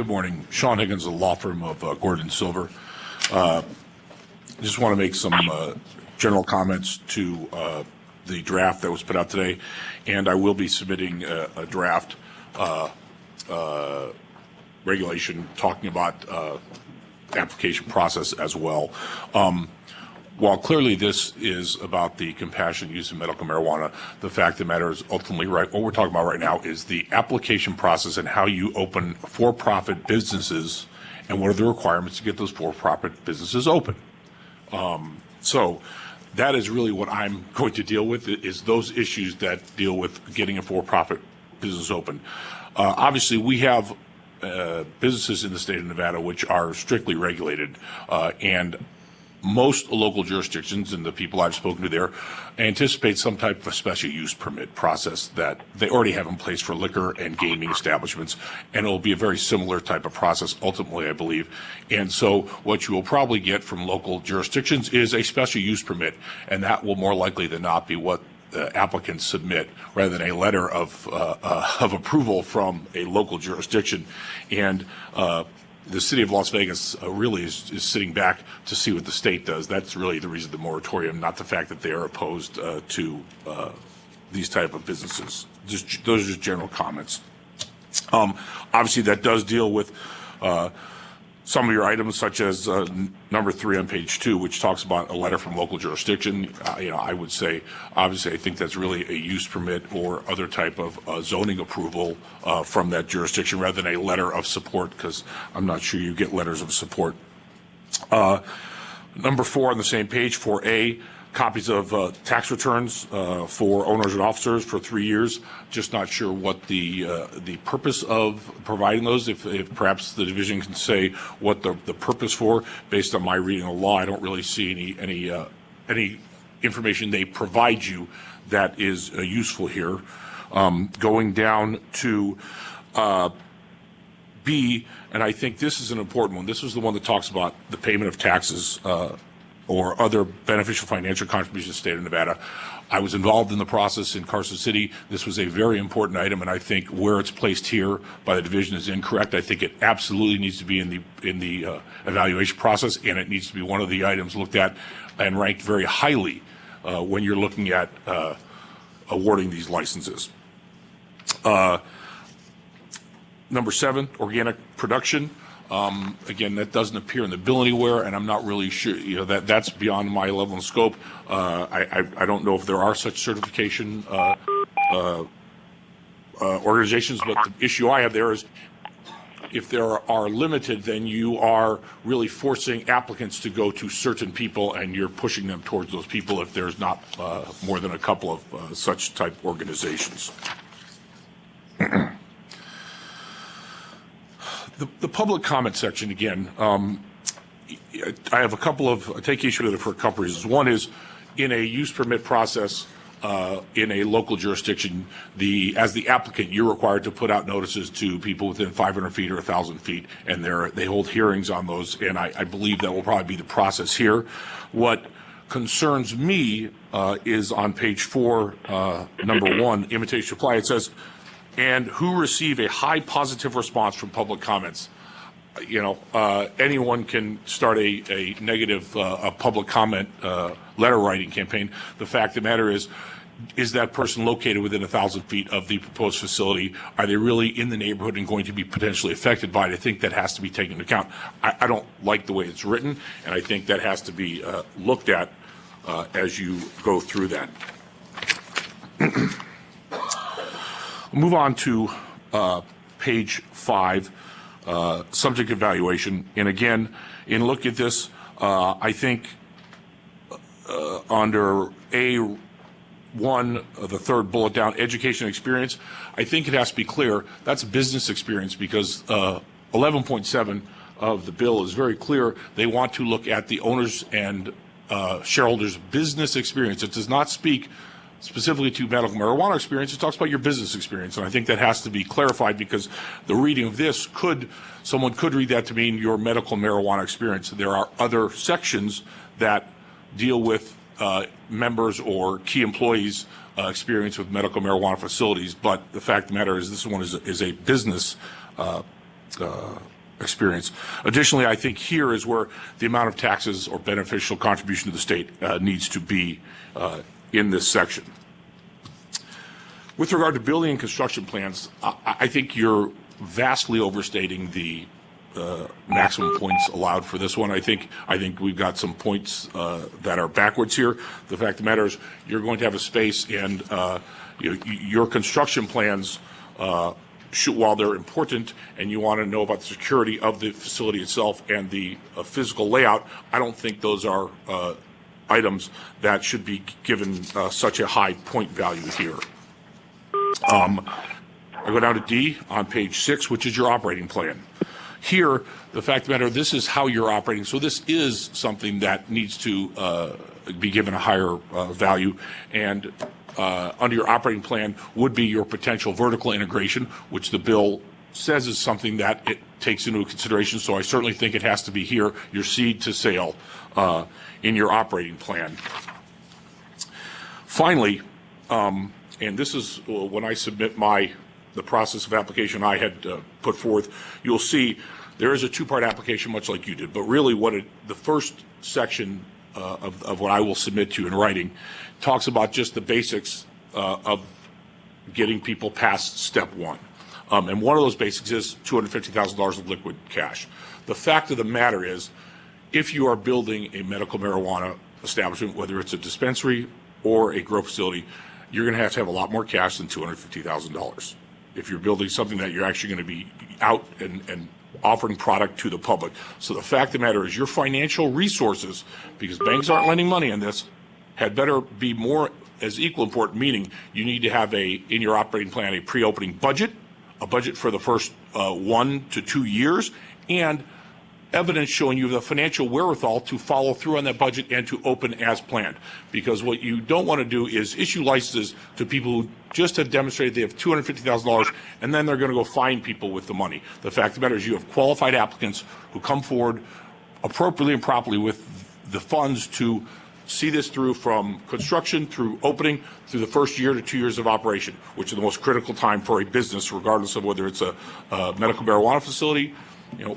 Good morning. Sean Higgins, the law firm of Gordon Silver. Just want to make some general comments to the draft that was put out today, and I will be submitting a draft regulation talking about application process as well. While clearly this is about the compassionate use of medical marijuana, the fact of the matter is ultimately what we're talking about right now is the application process and how you open for-profit businesses and what are the requirements to get those for-profit businesses open. So that is really what I'm going to deal with, is those issues that deal with getting a for-profit business open. Obviously, we have businesses in the state of Nevada which are strictly regulated, and most local jurisdictions and the people I've spoken to there anticipate some type of a special use permit process that they already have in place for liquor and gaming establishments, and it will be a very similar type of process ultimately, I believe. And so what you will probably get from local jurisdictions is a special use permit, and that will more likely than not be what applicants submit rather than a letter of approval from a local jurisdiction. And the city of Las Vegas really is sitting back to see what the state does. That's really the reason the moratorium, not the fact that they are opposed to these type of businesses. Those are just general comments. Obviously, that does deal with some of your items, such as number 3 on page 2, which talks about a letter from local jurisdiction. I would say, obviously, I think that's really a use permit or other type of zoning approval from that jurisdiction rather than a letter of support, because I'm not sure you get letters of support. Number 4 on the same page, 4A, copies of tax returns for owners and officers for 3 years. Just not sure what the purpose of providing those. If perhaps the division can say what the purpose for. Based on my reading of the law, I don't really see any information they provide you that is useful here. Going down to B, and I think this is an important one. This is the one that talks about the payment of taxes or other beneficial financial contributions to the state of Nevada. I was involved in the process in Carson City. This was a very important item, and I think where it's placed here by the division is incorrect. I think it absolutely needs to be in the evaluation process, and it needs to be one of the items looked at and ranked very highly when you're looking at awarding these licenses. Number 7, organic production. Again, that doesn't appear in the bill anywhere, and I'm not really sure. That's beyond my level and scope. I don't know if there are such certification organizations, but the issue I have there is if there are limited, then you are really forcing applicants to go to certain people, and you're pushing them towards those people if there's not more than a couple of such type organizations. The public comment section, again, I have a couple of, I take issue with it for a couple reasons. One is, in a use permit process in a local jurisdiction, as the applicant, you're required to put out notices to people within 500 feet or 1,000 feet, and they hold hearings on those, and I believe that will probably be the process here. What concerns me is on page 4, number 1, invitation to apply. It says, and who receive a high positive response from public comments. Anyone can start a negative public comment letter writing campaign. The fact of the matter is that person located within 1,000 feet of the proposed facility? Are they really in the neighborhood and going to be potentially affected by it? I think that has to be taken into account. I don't like the way it's written, and I think that has to be looked at as you go through that. Move on to page 5, subject evaluation. And again, in look at this, I think under A1, the third bullet down, education experience, I think it has to be clear that's business experience, because 11.7 of the bill is very clear. They want to look at the owners and shareholders' business experience. It does not speak specifically to medical marijuana experience. It talks about your business experience, and I think that has to be clarified, because the reading of this someone could read that to mean your medical marijuana experience. There are other sections that deal with members or key employees' experience with medical marijuana facilities, but the fact of the matter is this one is a business experience. Additionally, I think here is where the amount of taxes or beneficial contribution to the state needs to be in this section. With regard to building and construction plans, I think you're vastly overstating the maximum points allowed for this one. I think we've got some points that are backwards here. The fact of the matter is you're going to have a space, and your construction plans, while they're important and you want to know about the security of the facility itself and the physical layout, I don't think those are items that should be given such a high point value here. I go down to D on page 6, which is your operating plan. Here, the fact of the matter, this is how you're operating. So this is something that needs to be given a higher value. And under your operating plan would be your potential vertical integration, which the bill says is something that it takes into consideration. So I certainly think it has to be here, your seed to sale in your operating plan. Finally, and this is when I submit the process of application I had put forth, you'll see there is a two-part application, much like you did. But really the first section of what I will submit to you in writing talks about just the basics of getting people past step one. And one of those basics is $250,000 of liquid cash. The fact of the matter is, if you are building a medical marijuana establishment, whether it's a dispensary or a grow facility, you're going to have a lot more cash than $250,000. If you're building something that you're actually going to be out and offering product to the public. So the fact of the matter is your financial resources, because banks aren't lending money on this, had better be more as equal important, meaning you need to have in your operating plan, a pre-opening budget, a budget for the first 1 to 2 years, and evidence showing you the financial wherewithal to follow through on that budget and to open as planned. Because what you don't want to do is issue licenses to people who just have demonstrated they have $250,000 and then they're going to go find people with the money. The fact of the matter is you have qualified applicants who come forward appropriately and properly with the funds to see this through from construction through opening through the first year to 2 years of operation, which is the most critical time for a business, regardless of whether it's a medical marijuana facility,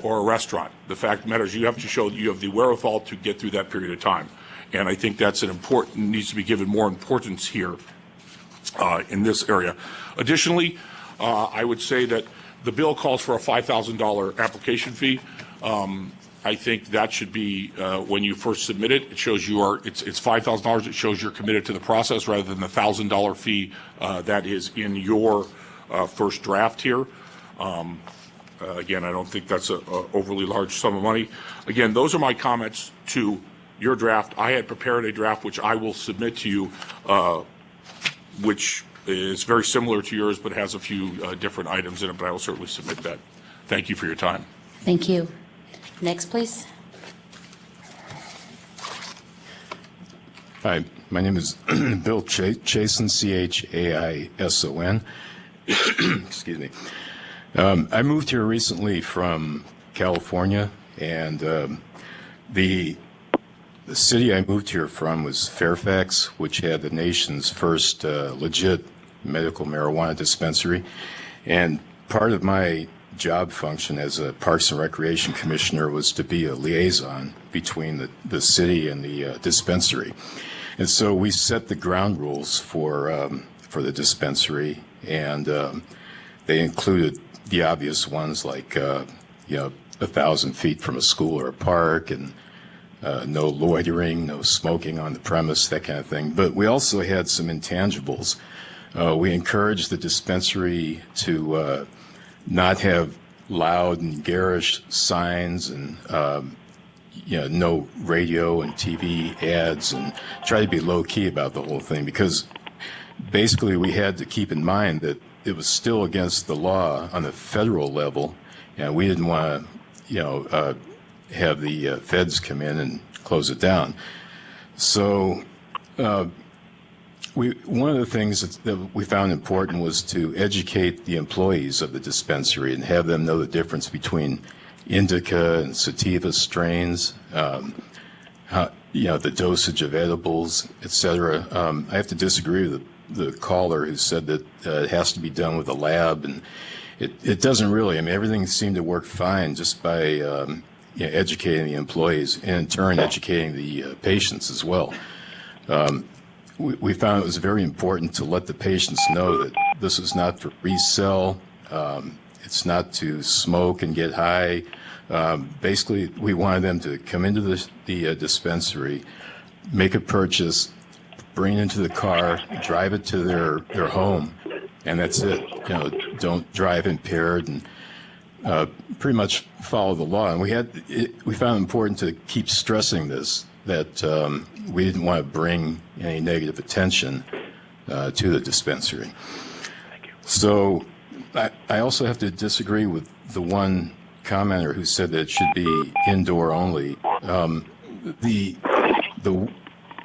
or a restaurant. The fact of the matter is you have to show that you have the wherewithal to get through that period of time. And I think that's needs to be given more importance here in this area. Additionally, I would say that the bill calls for a $5,000 application fee. I think that should be when you first submit it. It shows it's $5,000. It shows you're committed to the process rather than the $1,000 fee that is in your first draft here. Again, I don't think that's an overly large sum of money. Again, those are my comments to your draft. I had prepared a draft which I will submit to you, which is very similar to yours but has a few different items in it, but I will certainly submit that. Thank you for your time. Thank you. Next, please. Hi, my name is Bill Chason, Chaison. Excuse me. I moved here recently from California, and the city I moved here from was Fairfax, which had the nation's first legit medical marijuana dispensary. And part of my job function as a Parks and Recreation Commissioner was to be a liaison between the city and the dispensary. And so we set the ground rules for the dispensary, and they included the obvious ones like 1,000 feet from a school or a park, and no loitering, no smoking on the premise, that kind of thing. But we also had some intangibles. We encouraged the dispensary to not have loud and garish signs, and no radio and TV ads, and try to be low key about the whole thing, because basically we had to keep in mind that it was still against the law on the federal level, and we didn't want to, have the feds come in and close it down. So one of the things that we found important was to educate the employees of the dispensary and have them know the difference between indica and sativa strains, the dosage of edibles, etc. I have to disagree with the caller who said that it has to be done with a lab, it doesn't really. I mean, everything seemed to work fine just by educating the employees and in turn educating the patients as well. We found it was very important to let the patients know that this is not for resell. It's not to smoke and get high. Basically, we wanted them to come into the dispensary, make a purchase, bring it into the car, drive it to their home, and that's it. Don't drive impaired, and pretty much follow the law. And we found it important to keep stressing this, that we didn't want to bring any negative attention to the dispensary. So I also have to disagree with the one commenter who said that it should be indoor only. The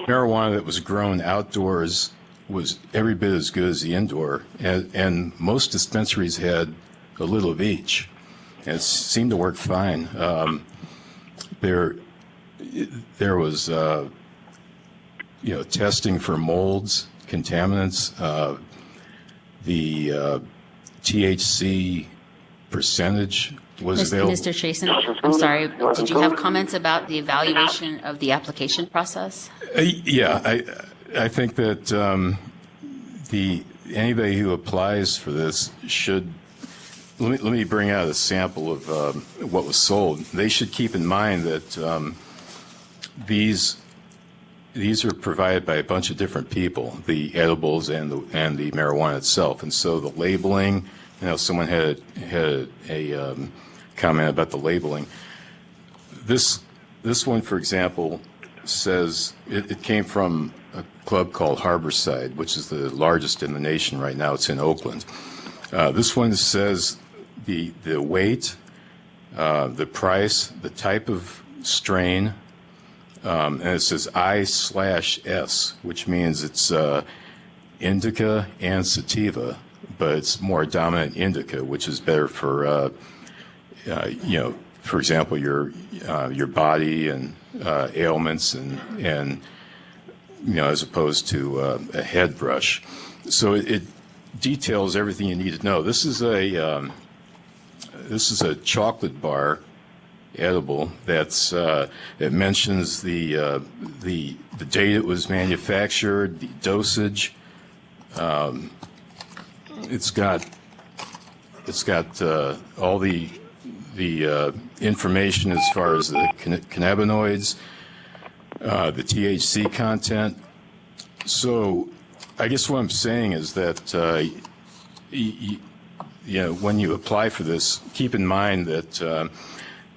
marijuana that was grown outdoors was every bit as good as the indoor, and most dispensaries had a little of each, and it seemed to work fine. There was testing for molds, contaminants. The THC percentage was available. Mr. Chasen, I'm sorry, did you have comments about the evaluation of the application process? Yeah, I think that anybody who applies for this should. Let me bring out a sample of what was sold. They should keep in mind that these are provided by a bunch of different people, the edibles and the marijuana itself, and so the labeling. Someone had a comment about the labeling. This one, for example, says it came from a club called Harborside, which is the largest in the nation right now. It's in Oakland. This one says the weight, the price, the type of strain, and it says I/S, which means it's indica and sativa, but it's more dominant indica, which is better for for example, your body and ailments and as opposed to a head brush. So it details everything you need to know. This is a chocolate bar edible that's it mentions the date it was manufactured, the dosage. It's got all the information as far as the cannabinoids, the THC content. So I guess what I'm saying is that when you apply for this, keep in mind that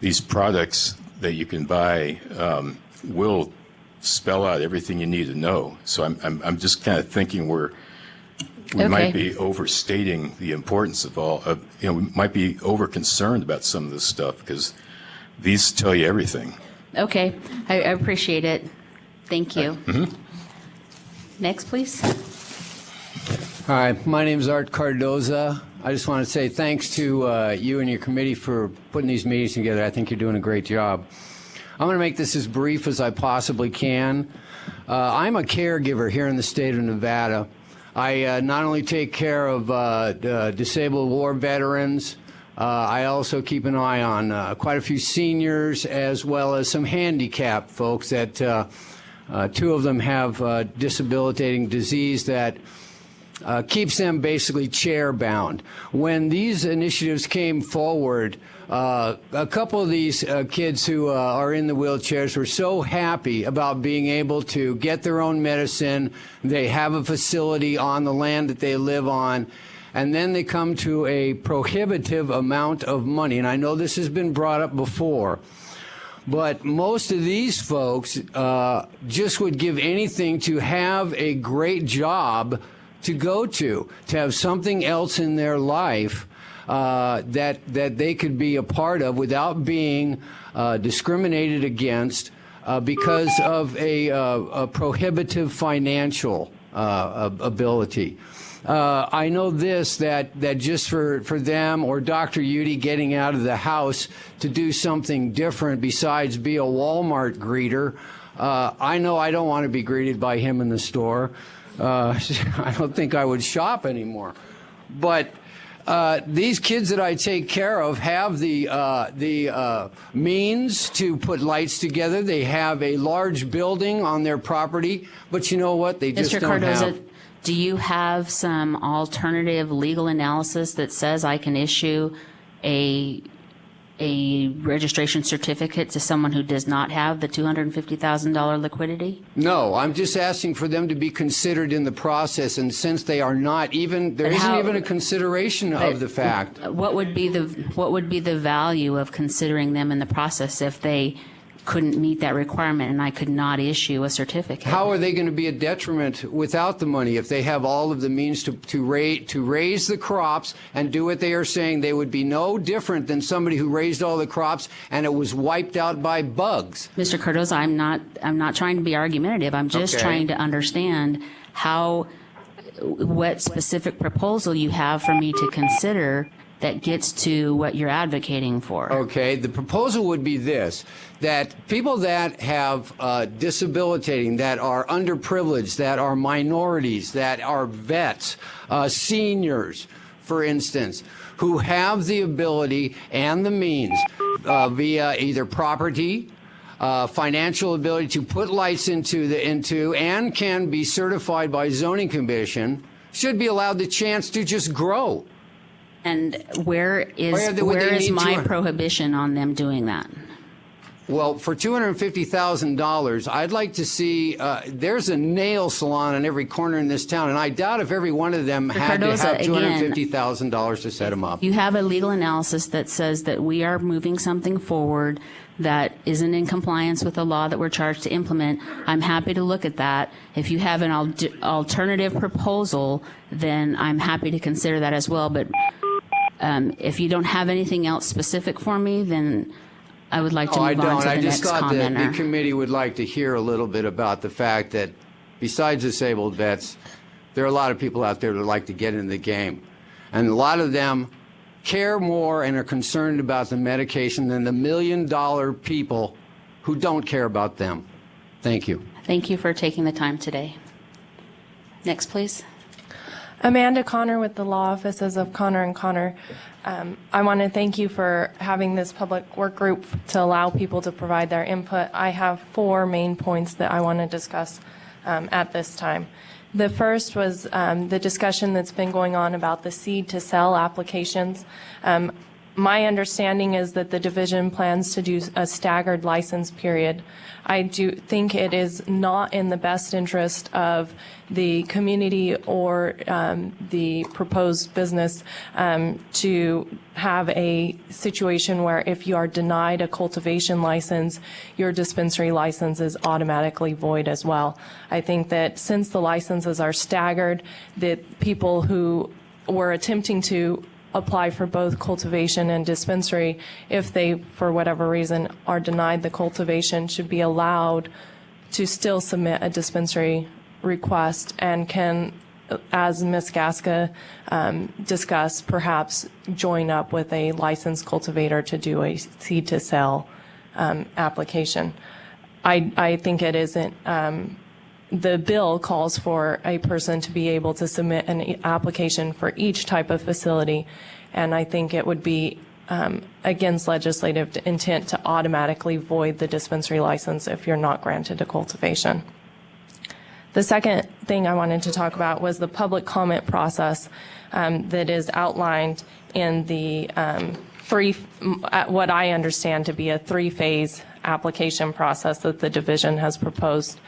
these products that you can buy will spell out everything you need to know. So I'm just kind of thinking we might be overstating the importance of all of, we might be over concerned about some of this stuff because these tell you everything. Okay, I appreciate it. Thank you. Mm-hmm. Next, please. Hi, my name is Art Cardoza. I just want to say thanks to you and your committee for putting these meetings together. I think you're doing a great job. I'm going to make this as brief as I possibly can. I'm a caregiver here in the state of Nevada. I not only take care of disabled war veterans, I also keep an eye on quite a few seniors as well as some handicapped folks that two of them have debilitating disease that keeps them basically chair-bound. When these initiatives came forward, a couple of these kids who are in the wheelchairs were so happy about being able to get their own medicine. They have a facility on the land that they live on, and then they come to a prohibitive amount of money. And I know this has been brought up before, but most of these folks just would give anything to have a great job to go to have something else in their life that they could be a part of without being discriminated against because of a prohibitive financial ability. I know this, that just for them or Dr. Udy getting out of the house to do something different besides be a Walmart greeter, I know I don't want to be greeted by him in the store. I don't think I would shop anymore. But these kids that I take care of have the means to put lights together. They have a large building on their property, but you know what? They just Mr. don't Cardoza, have. do you have some alternative legal analysis that says I can issue a registration certificate to someone who does not have the $250,000 liquidity? No, I'm just asking for them to be considered in the process, and since they are not even, there isn't even a consideration of the fact. What would be the value of considering them in the process if they couldn't meet that requirement and I could not issue a certificate? How are they going to be a detriment without the money if they have all of the means to raise the crops and do what they are saying? They would be no different than somebody who raised all the crops and it was wiped out by bugs. Mr. Cardoza, I'm not trying to be argumentative. I'm just trying to understand what specific proposal you have for me to consider that gets to what you're advocating for. Okay, the proposal would be this, that people that have disabilitating, that are underprivileged, that are minorities, that are vets, seniors, for instance, who have the ability and the means via either property, financial ability to put lights into and can be certified by zoning commission, should be allowed the chance to just grow. And where is my prohibition on them doing that? Well, for $250,000, I'd like to see, there's a nail salon on every corner in this town, and I doubt if every one of them had to have $250,000 to set them up. You have a legal analysis that says that we are moving something forward that isn't in compliance with the law that we're charged to implement. I'm happy to look at that. If you have an alternative proposal, then I'm happy to consider that as well. But if you don't have anything else specific for me, then I would like to move on to the next commenter. I just thought that the committee would like to hear a little bit about the fact that besides disabled vets, there are a lot of people out there that like to get in the game. And a lot of them care more and are concerned about the medication than the $1 million people who don't care about them. Thank you. Thank you for taking the time today. Next, please. Amanda Connor with the Law Offices of Connor & Connor. I want to thank you for having this public work group to allow people to provide their input. I have 4 main points that I want to discuss at this time. The first was the discussion that's been going on about the seed to sell applications. My understanding is that the division plans to do a staggered license period. I do think it is not in the best interest of the community or the proposed business to have a situation where if you are denied a cultivation license, your dispensary license is automatically void as well. I think that since the licenses are staggered, that people who were attempting to apply for both cultivation and dispensary, if they, for whatever reason, are denied the cultivation, should be allowed to still submit a dispensary request and can, as Ms. Gaska discussed, perhaps join up with a licensed cultivator to do a seed to sell application. I think it isn't. The bill calls for a person to be able to submit an application for each type of facility, and I think it would be against legislative intent to automatically void the dispensary license if you're not granted a cultivation. The second thing I wanted to talk about was the public comment process that is outlined in the what I understand to be a 3-phase application process that the division has proposed.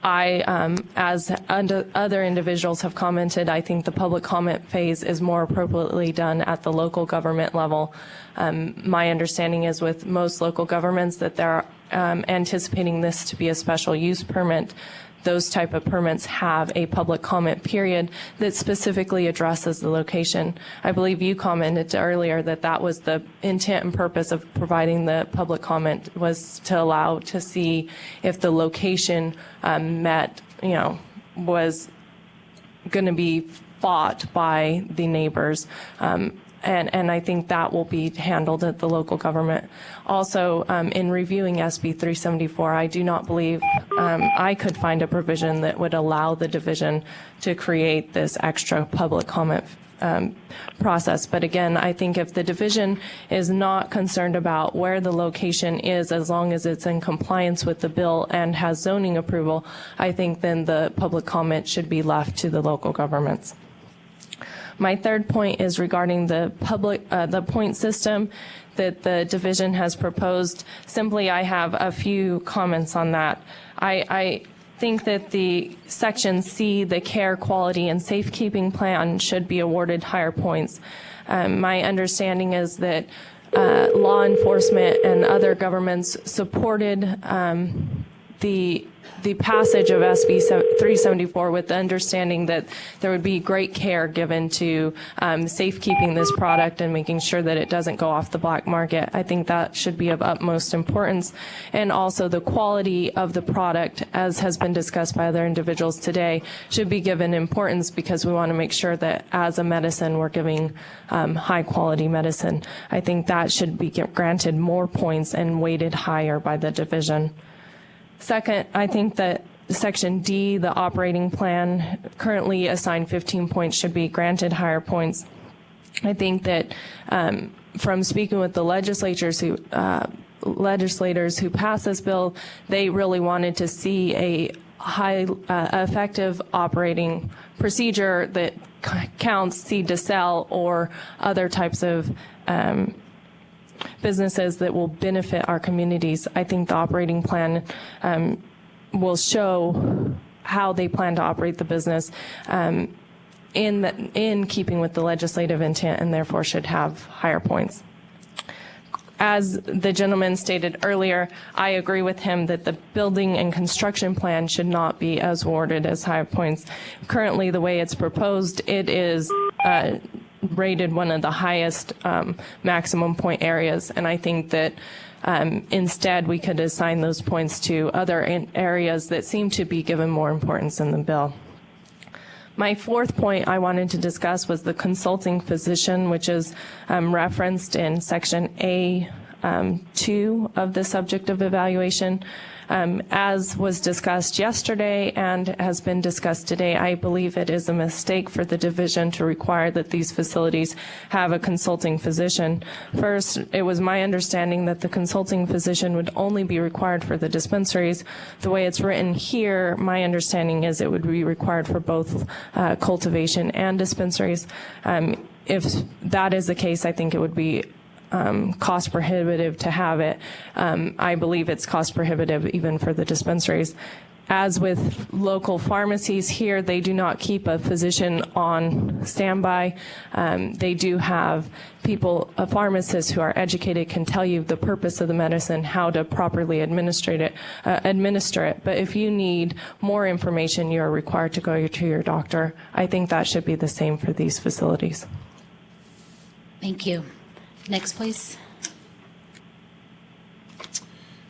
As other individuals have commented, I think the public comment phase is more appropriately done at the local government level. My understanding is with most local governments that they're anticipating this to be a special use permit. Those type of permits have a public comment period that specifically addresses the location. I believe you commented earlier that that was the intent and purpose of providing the public comment, was to allow to see if the location was going to be fought by the neighbors. And I think that will be handled at the local government. Also, in reviewing SB 374, I do not believe I could find a provision that would allow the division to create this extra public comment process. But again, I think if the division is not concerned about where the location is, as long as it's in compliance with the bill and has zoning approval, I think then the public comment should be left to the local governments. My third point is regarding the point system that the division has proposed. Simply, I have a few comments on that. I think that the section C, the care, quality, and safekeeping plan, should be awarded higher points. My understanding is that law enforcement and other governments supported the passage of SB 374 with the understanding that there would be great care given to safekeeping this product and making sure that it doesn't go off the black market. I think that should be of utmost importance. And also the quality of the product, as has been discussed by other individuals today, should be given importance because we want to make sure that as a medicine we're giving high quality medicine. I think that should be granted more points and weighted higher by the division. Second, I think that Section D, the operating plan, currently assigned 15 points, should be granted higher points. I think that from speaking with the legislators who passed this bill, they really wanted to see a high effective operating procedure that counts seed to sell or other types of businesses that will benefit our communities. I think the operating plan will show how they plan to operate the business in keeping with the legislative intent, and therefore should have higher points. As the gentleman stated earlier, I agree with him that the building and construction plan should not be as awarded as high points. Currently, the way it's proposed, it is rated one of the highest maximum point areas, and I think that instead we could assign those points to other areas that seem to be given more importance in the bill. My fourth point I wanted to discuss was the consulting physician, which is referenced in Section A2 of the subject of evaluation. As was discussed yesterday and has been discussed today, I believe it is a mistake for the division to require that these facilities have a consulting physician. First, it was my understanding that the consulting physician would only be required for the dispensaries. The way it's written here, my understanding is it would be required for both cultivation and dispensaries. If that is the case, I think it would be cost prohibitive to have it. I believe it's cost prohibitive even for the dispensaries. As with local pharmacies here, they do not keep a physician on standby. They do have people, a pharmacist who are educated, can tell you the purpose of the medicine, how to properly administer it. But if you need more information, you're required to go to your doctor. I think that should be the same for these facilities. Thank you. Next, please.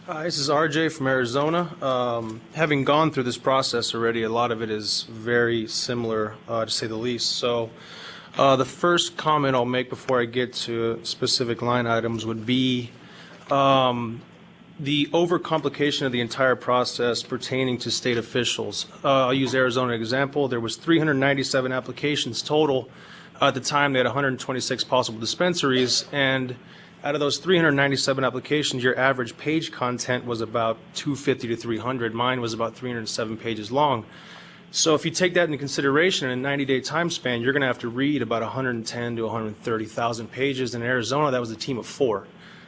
Hi, this is RJ from Arizona. Having gone through this process already, a lot of it is very similar, to say the least. So the first comment I'll make before I get to specific line items would be the overcomplication of the entire process pertaining to state officials. I'll use Arizona as an example. There was 397 applications total. At the time, they had 126 possible dispensaries, and out of those 397 applications, your average page content was about 250 to 300. Mine was about 307 pages long. So if you take that into consideration, in a 90-day time span, you're going to have to read about 110 to 130,000 pages. In Arizona, that was a team of 4.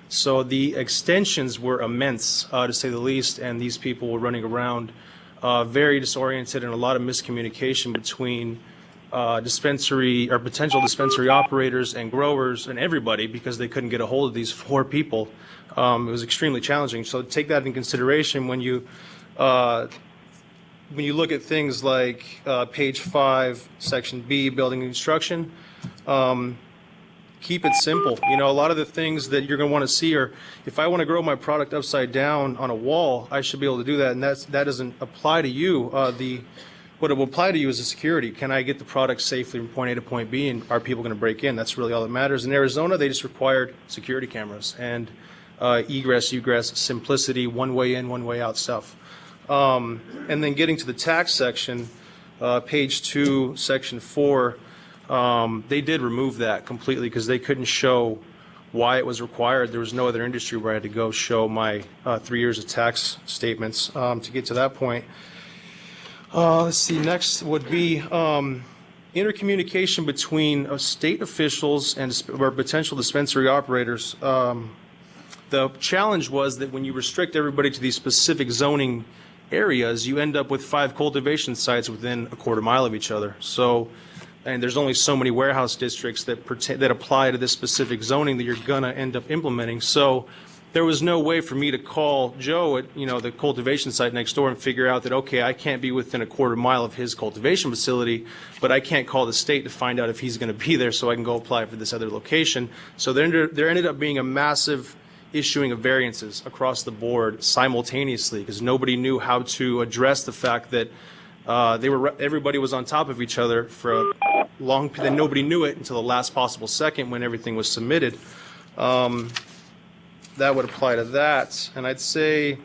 So the extensions were immense, to say the least, and these people were running around very disoriented, and a lot of miscommunication between dispensary or potential dispensary operators and growers and everybody, because they couldn't get a hold of these 4 people. It was extremely challenging. So take that in consideration when you look at things like page 5, section B, building and construction. Keep it simple. You know, a lot of the things that you're going to want to see are, if I want to grow my product upside down on a wall, I should be able to do that, and that doesn't apply to you. What it will apply to you is the security. Can I get the product safely from point A to point B, and are people going to break in? That's really all that matters. In Arizona, they just required security cameras and egress, simplicity, one way in, one way out stuff. And then getting to the tax section, page 2, section 4, They did remove that completely because they couldn't show why it was required. There was no other industry where I had to go show my 3 years of tax statements to get to that point. Let's see, next would be intercommunication between state officials and or potential dispensary operators. The challenge was that when you restrict everybody to these specific zoning areas, you end up with 5 cultivation sites within a quarter mile of each other. So, and there's only so many warehouse districts that apply to this specific zoning that you're gonna end up implementing. So there was no way for me to call Joe at, the cultivation site next door and figure out that, okay, I can't be within a quarter mile of his cultivation facility, but I can't call the state to find out if he's gonna be there so I can go apply for this other location. So there ended up being a massive issuing of variances across the board simultaneously because nobody knew how to address the fact that everybody was on top of each other for a long period, and nobody knew it until the last possible second when everything was submitted. That would apply to that, and I'd say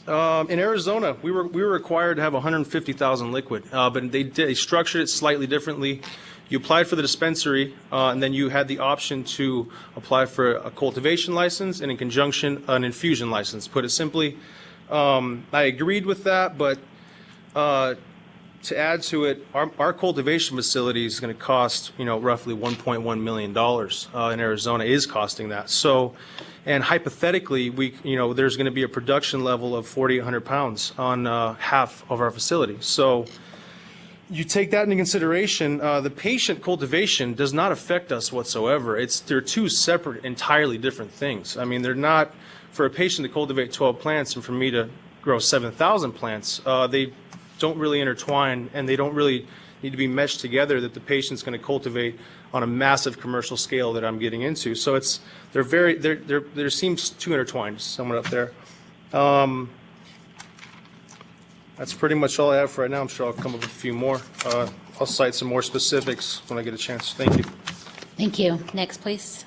in Arizona we were required to have 150,000 liquid, but they structured it slightly differently. You applied for the dispensary, and then you had the option to apply for a cultivation license and in conjunction an infusion license. Put it simply, I agreed with that, but to add to it, our cultivation facility is going to cost, roughly $1.1 million in Arizona is costing that. So, and hypothetically, there's going to be a production level of 4,800 pounds on half of our facility. So you take that into consideration. The patient cultivation does not affect us whatsoever. They're two separate, entirely different things. I mean, they're not, for a patient to cultivate 12 plants and for me to grow 7,000 plants, they don't really intertwine and they don't really need to be meshed together that the patient's going to cultivate on a massive commercial scale that I'm getting into. So there seems too intertwined, somewhere up there. That's pretty much all I have for right now. I'm sure I'll come up with a few more. I'll cite some more specifics when I get a chance. Thank you. Thank you. Next, please.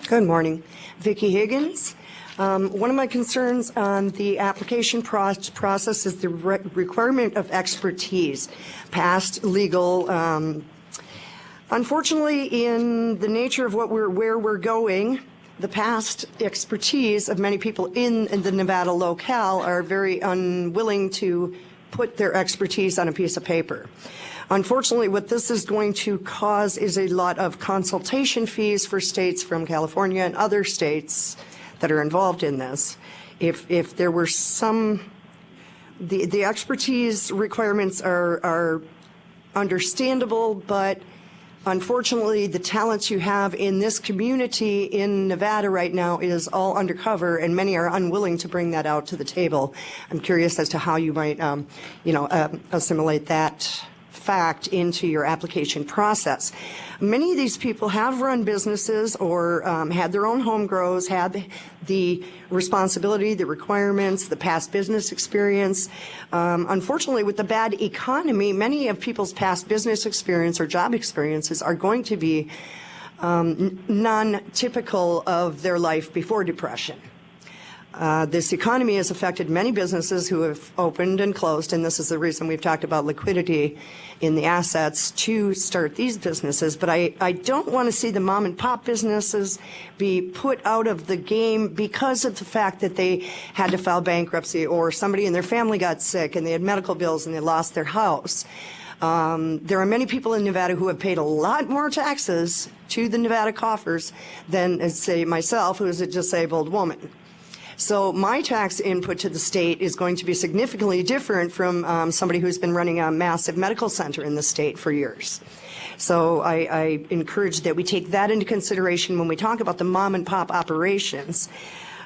Good morning. Vicki Higgins. One of my concerns on the application process is the requirement of expertise, past legal. Unfortunately, in the nature of where we're going, the past expertise of many people in the Nevada locale are very unwilling to put their expertise on a piece of paper. Unfortunately, what this is going to cause is a lot of consultation fees for states from California and other states that are involved in this. If there were the expertise requirements are understandable, but unfortunately, the talents you have in this community in Nevada right now is all undercover, and many are unwilling to bring that out to the table. I'm curious as to how you might, assimilate that fact into your application process. Many of these people have run businesses or had their own home grows, had the responsibility, the requirements, the past business experience. Unfortunately, with the bad economy, many of people's past business experience or job experiences are going to be non-typical of their life before depression. This economy has affected many businesses who have opened and closed, and this is the reason we've talked about liquidity in the assets to start these businesses. But I don't want to see the mom and pop businesses be put out of the game because of the fact that they had to file bankruptcy or somebody in their family got sick and they had medical bills and they lost their house. There are many people in Nevada who have paid a lot more taxes to the Nevada coffers than, say, myself, who is a disabled woman. So my tax input to the state is going to be significantly different from somebody who's been running a massive medical center in the state for years. So I encourage that we take that into consideration when we talk about the mom and pop operations.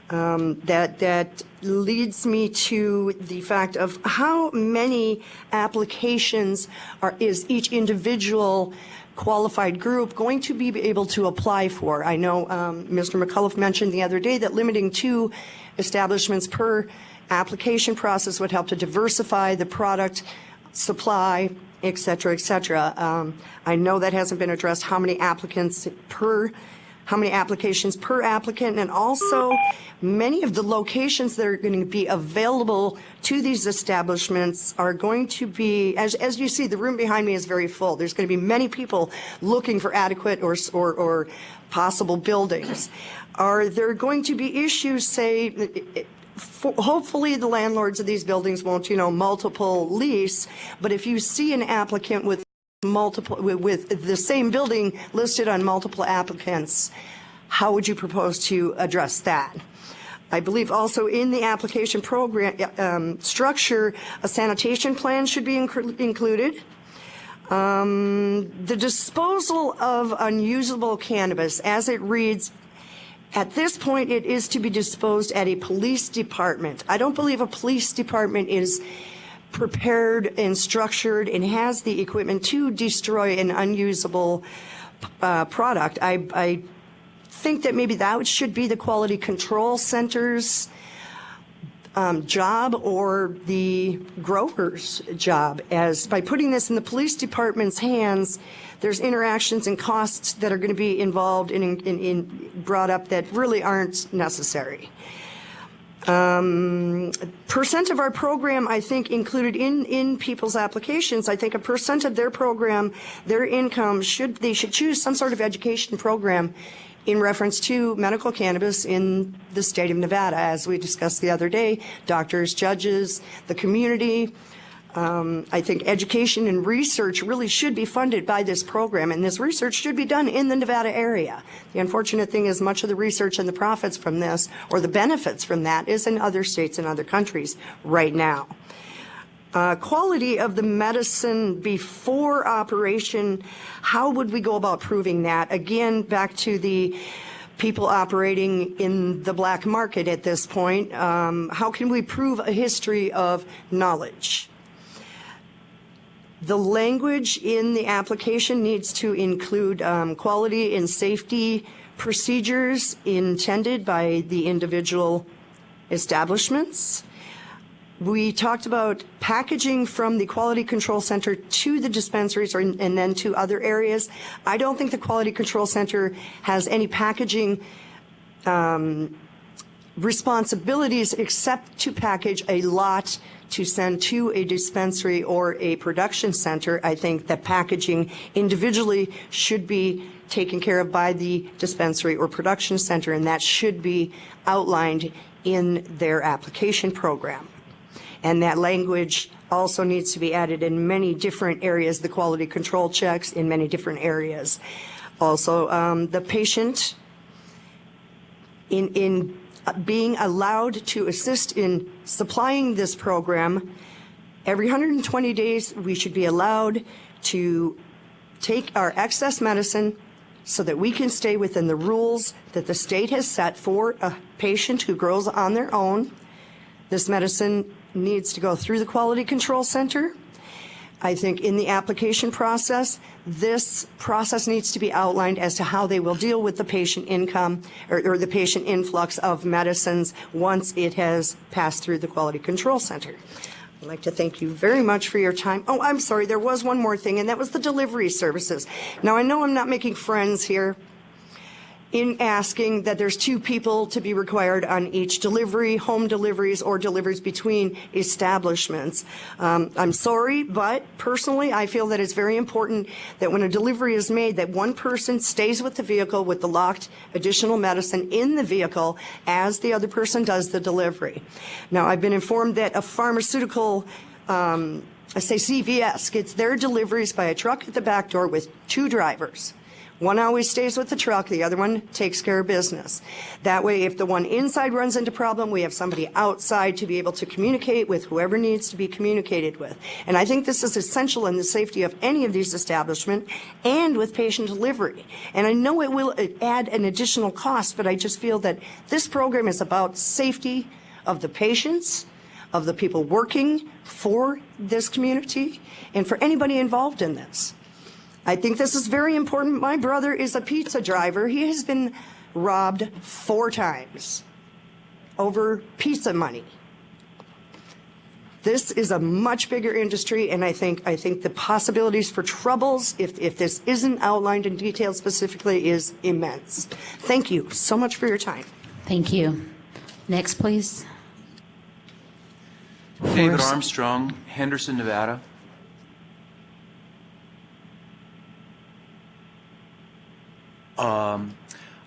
That leads me to the fact of how many applications is each individual qualified group going to be able to apply for. I know Mr. McCullough mentioned the other day that limiting 2 establishments per application process would help to diversify the product supply, et cetera, et cetera. I know that hasn't been addressed, how many applicants per how many applications per applicant, and also many of the locations that are going to be available to these establishments are going to be, as you see, the room behind me is very full. There's going to be many people looking for adequate or possible buildings. Are there going to be issues, say, hopefully the landlords of these buildings won't, multiple lease, but if you see an applicant with the same building listed on multiple applicants, how would you propose to address that? I believe also in the application program structure, a sanitation plan should be included. The disposal of unusable cannabis, as it reads, at this point, it is to be disposed at a police department. I don't believe a police department is prepared and structured and has the equipment to destroy an unusable product. I think that maybe that should be the quality control center's job or the grower's job. As by putting this in the police department's hands, there's interactions and costs that are going to be involved in brought up that really aren't necessary. Percent of our program, I think, included in people's applications, I think a percent of their program, their income, they should choose some sort of education program in reference to medical cannabis in the state of Nevada, as we discussed the other day, doctors, judges, the community. I think education and research really should be funded by this program, and this research should be done in the Nevada area. The unfortunate thing is much of the research and the profits from this, or the benefits from that, is in other states and other countries right now. Quality of the medicine before operation, how would we go about proving that? Again, back to the people operating in the black market at this point. How can we prove a history of knowledge? The language in the application needs to include quality and safety procedures intended by the individual establishments. We talked about packaging from the quality control center to the dispensaries and then to other areas. I don't think the quality control center has any packaging responsibilities except to package a lot to send to a dispensary or a production center. I think that packaging individually should be taken care of by the dispensary or production center, and that should be outlined in their application program. And that language also needs to be added in many different areas, the quality control checks in many different areas. Also, the patient in being allowed to assist in supplying this program, every 120 days we should be allowed to take our excess medicine so that we can stay within the rules that the state has set for a patient who grows on their own. This medicine needs to go through the quality control center. I think in the application process, this process needs to be outlined as to how they will deal with the patient income or the patient influx of medicines once it has passed through the quality control center. I'd like to thank you very much for your time. Oh, I'm sorry, there was one more thing, and that was the delivery services. Now, I know I'm not making friends here in asking that there's 2 people to be required on each delivery, home deliveries or deliveries between establishments. I'm sorry, but personally I feel that it's very important that when a delivery is made that one person stays with the vehicle with the locked additional medicine in the vehicle as the other person does the delivery. Now, I've been informed that a pharmaceutical say CVS gets their deliveries by a truck at the back door with 2 drivers. One always stays with the truck, the other one takes care of business. That way, if the one inside runs into problem, we have somebody outside to be able to communicate with whoever needs to be communicated with. And I think this is essential in the safety of any of these establishments and with patient delivery. And I know it will add an additional cost, but I just feel that this program is about safety of the patients, of the people working for this community, and for anybody involved in this. I think this is very important. My brother is a pizza driver. He has been robbed 4 times over pizza money. This is a much bigger industry, and I think the possibilities for troubles, if this isn't outlined in detail specifically, is immense. Thank you so much for your time. Thank you. Next, please. David Forrest. Armstrong, Henderson, Nevada.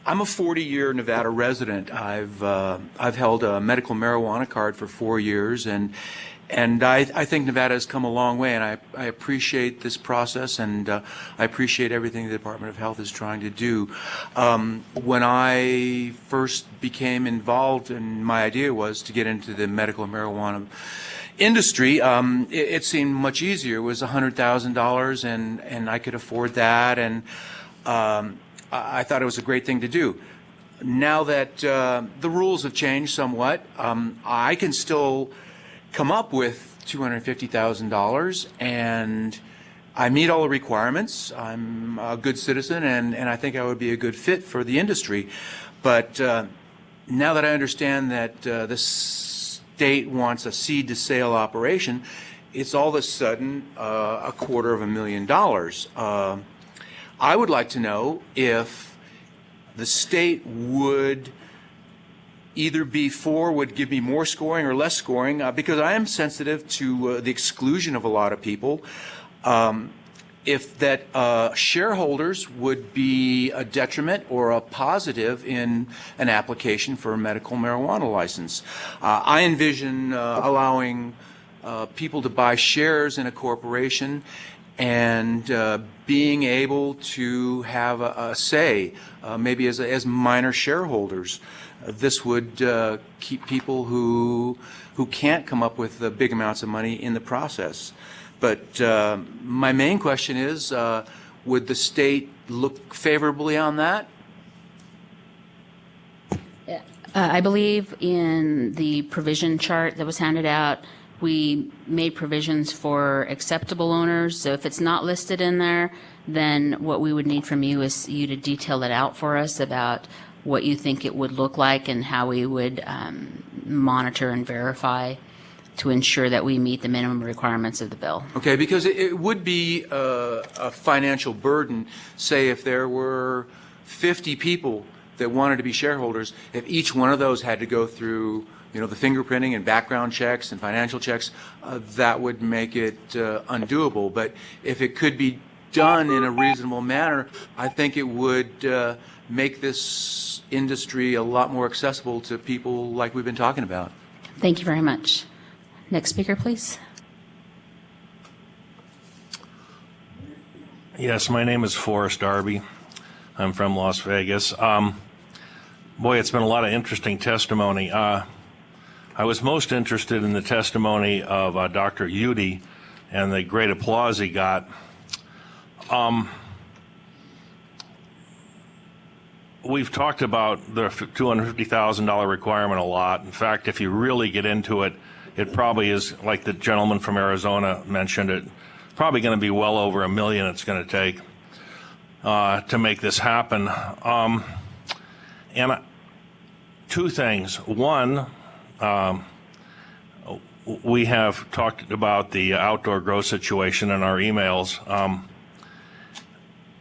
I'm a 40-year Nevada resident. I've held a medical marijuana card for 4 years, and I think Nevada has come a long way, and I appreciate this process, and I appreciate everything the Department of Health is trying to do. When I first became involved, and my idea was to get into the medical marijuana industry, it seemed much easier. It was $100,000, and I could afford that, and I thought it was a great thing to do. Now that the rules have changed somewhat, I can still come up with $250,000, and I meet all the requirements. I'm a good citizen, and I think I would be a good fit for the industry. But now that I understand that the state wants a seed-to-sale operation, it's all of a sudden $250,000. I would like to know if the state would either would give me more scoring or less scoring, because I am sensitive to the exclusion of a lot of people. If that shareholders would be a detriment or a positive in an application for a medical marijuana license. I envision allowing people to buy shares in a corporation and being able to have a say, maybe as minor shareholders. This would keep people who can't come up with big amounts of money in the process. But my main question is, would the state look favorably on that? I believe in the provision chart that was handed out, we made provisions for acceptable owners. So if it's not listed in there, then what we would need from you is you to detail it out for us about what you think it would look like and how we would monitor and verify to ensure that we meet the minimum requirements of the bill. Okay, because it would be a financial burden, say if there were 50 people that wanted to be shareholders, if each one of those had to go through the fingerprinting and background checks and financial checks, that would make it undoable. But if it could be done in a reasonable manner, I think it would make this industry a lot more accessible to people like we've been talking about. Thank you very much. Next speaker, please. Yes, my name is Forrest Darby. I'm from Las Vegas. Boy, it's been a lot of interesting testimony. I was most interested in the testimony of Dr. Udy and the great applause he got. We've talked about the $250,000 requirement a lot. In fact, if you really get into it, it probably is, like the gentleman from Arizona mentioned, it probably going to be well over $1 million it's going to take to make this happen. And two things. One, we have talked about the outdoor grow situation in our emails.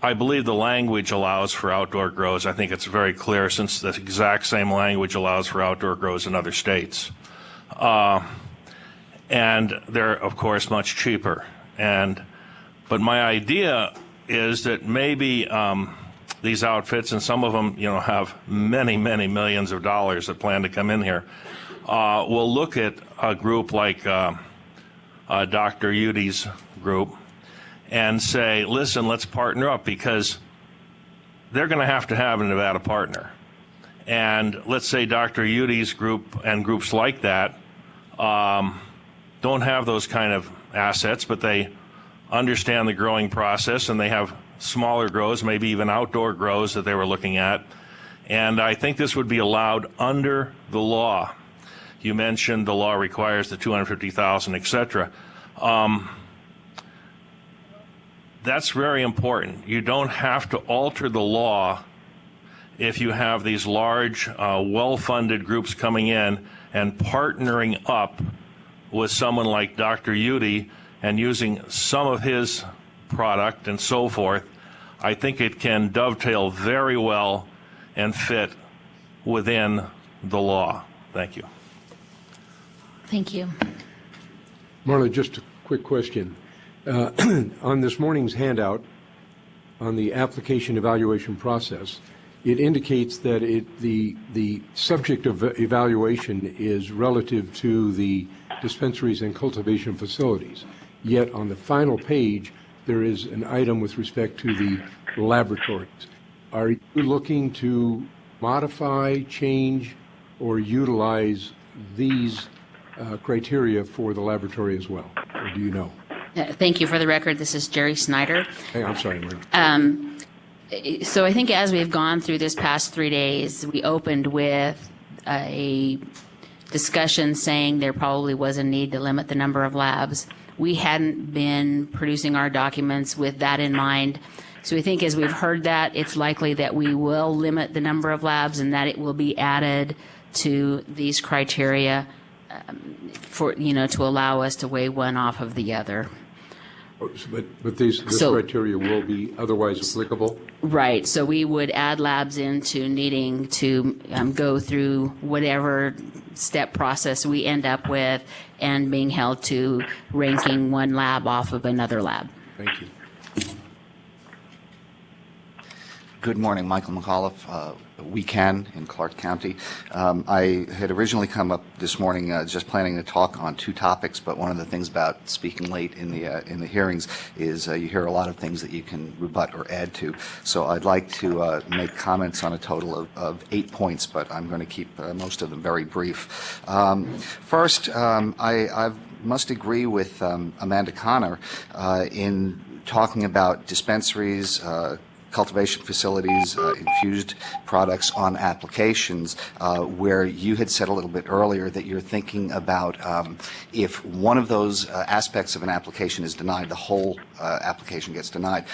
I believe the language allows for outdoor grows. I think it's very clear, since the exact same language allows for outdoor grows in other states. And they're, of course, much cheaper. But my idea is that maybe these outfits, and some of them, have many, many millions of dollars that plan to come in here, will look at a group like Dr. Udy's group and say, listen, let's partner up, because they're going to have a Nevada partner. And let's say Dr. Udy's group and groups like that don't have those kind of assets, but they understand the growing process, and they have smaller grows, maybe even outdoor grows that they were looking at. And I think this would be allowed under the law. You mentioned the law requires the $250,000, et cetera. That's very important. You don't have to alter the law if you have these large, well-funded groups coming in and partnering up with someone like Dr. Udy and using some of his product and so forth, I think it can dovetail very well and fit within the law. Thank you. Thank you. Marla, just a quick question. On this morning's handout on the application evaluation process, it indicates that the subject of evaluation is relative to the dispensaries and cultivation facilities. Yet on the final page, there is an item with respect to the laboratories. Are you looking to modify, change, or utilize these criteria for the laboratory as well? Or do you know? Thank you. For the record, this is Jerry Snyder. Hey, I'm sorry, Marla. So I think as we've gone through this past 3 days, we opened with a discussion saying there probably was a need to limit the number of labs. We hadn't been producing our documents with that in mind. So we think as we've heard that, it's likely that we will limit the number of labs and that it will be added to these criteria for, to allow us to weigh one off of the other. But this criteria will be otherwise applicable? Right. So we would add labs into needing to go through whatever step process we end up with and being held to ranking one lab off of another lab. Thank you. Good morning, Michael McAuliffe, We Can in Clark County. I had originally come up this morning just planning to talk on two topics, but one of the things about speaking late in the hearings is you hear a lot of things that you can rebut or add to. So I'd like to make comments on a total of 8 points, but I'm going to keep most of them very brief. First, I must agree with Amanda Connor in talking about dispensaries, cultivation facilities, infused products on applications, where you had said a little bit earlier that you're thinking about if one of those aspects of an application is denied, the whole application gets denied.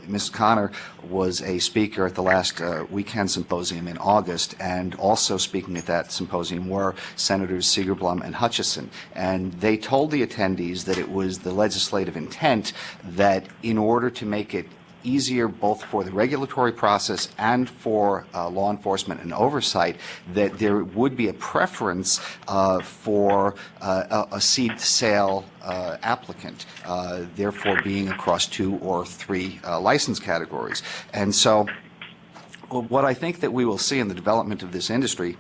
Ms. Connor was a speaker at the last weekend symposium in August, and also speaking at that symposium were Senators Segerblum and Hutchison, and they told the attendees that it was the legislative intent that in order to make it easier both for the regulatory process and for law enforcement and oversight, that there would be a preference for a seed sale applicant, therefore being across 2 or 3 license categories. And so what I think that we will see in the development of this industry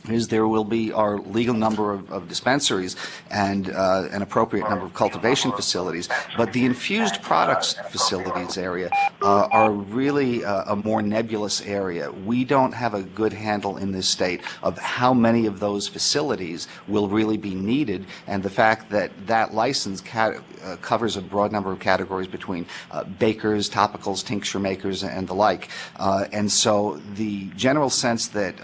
is there will be our legal number of dispensaries and an appropriate number of cultivation facilities, but the infused products facilities area are really a more nebulous area. We don't have a good handle in this state of how many of those facilities will really be needed, and the fact that that license covers a broad number of categories between bakers, topicals, tincture makers, and the like. And so the general sense that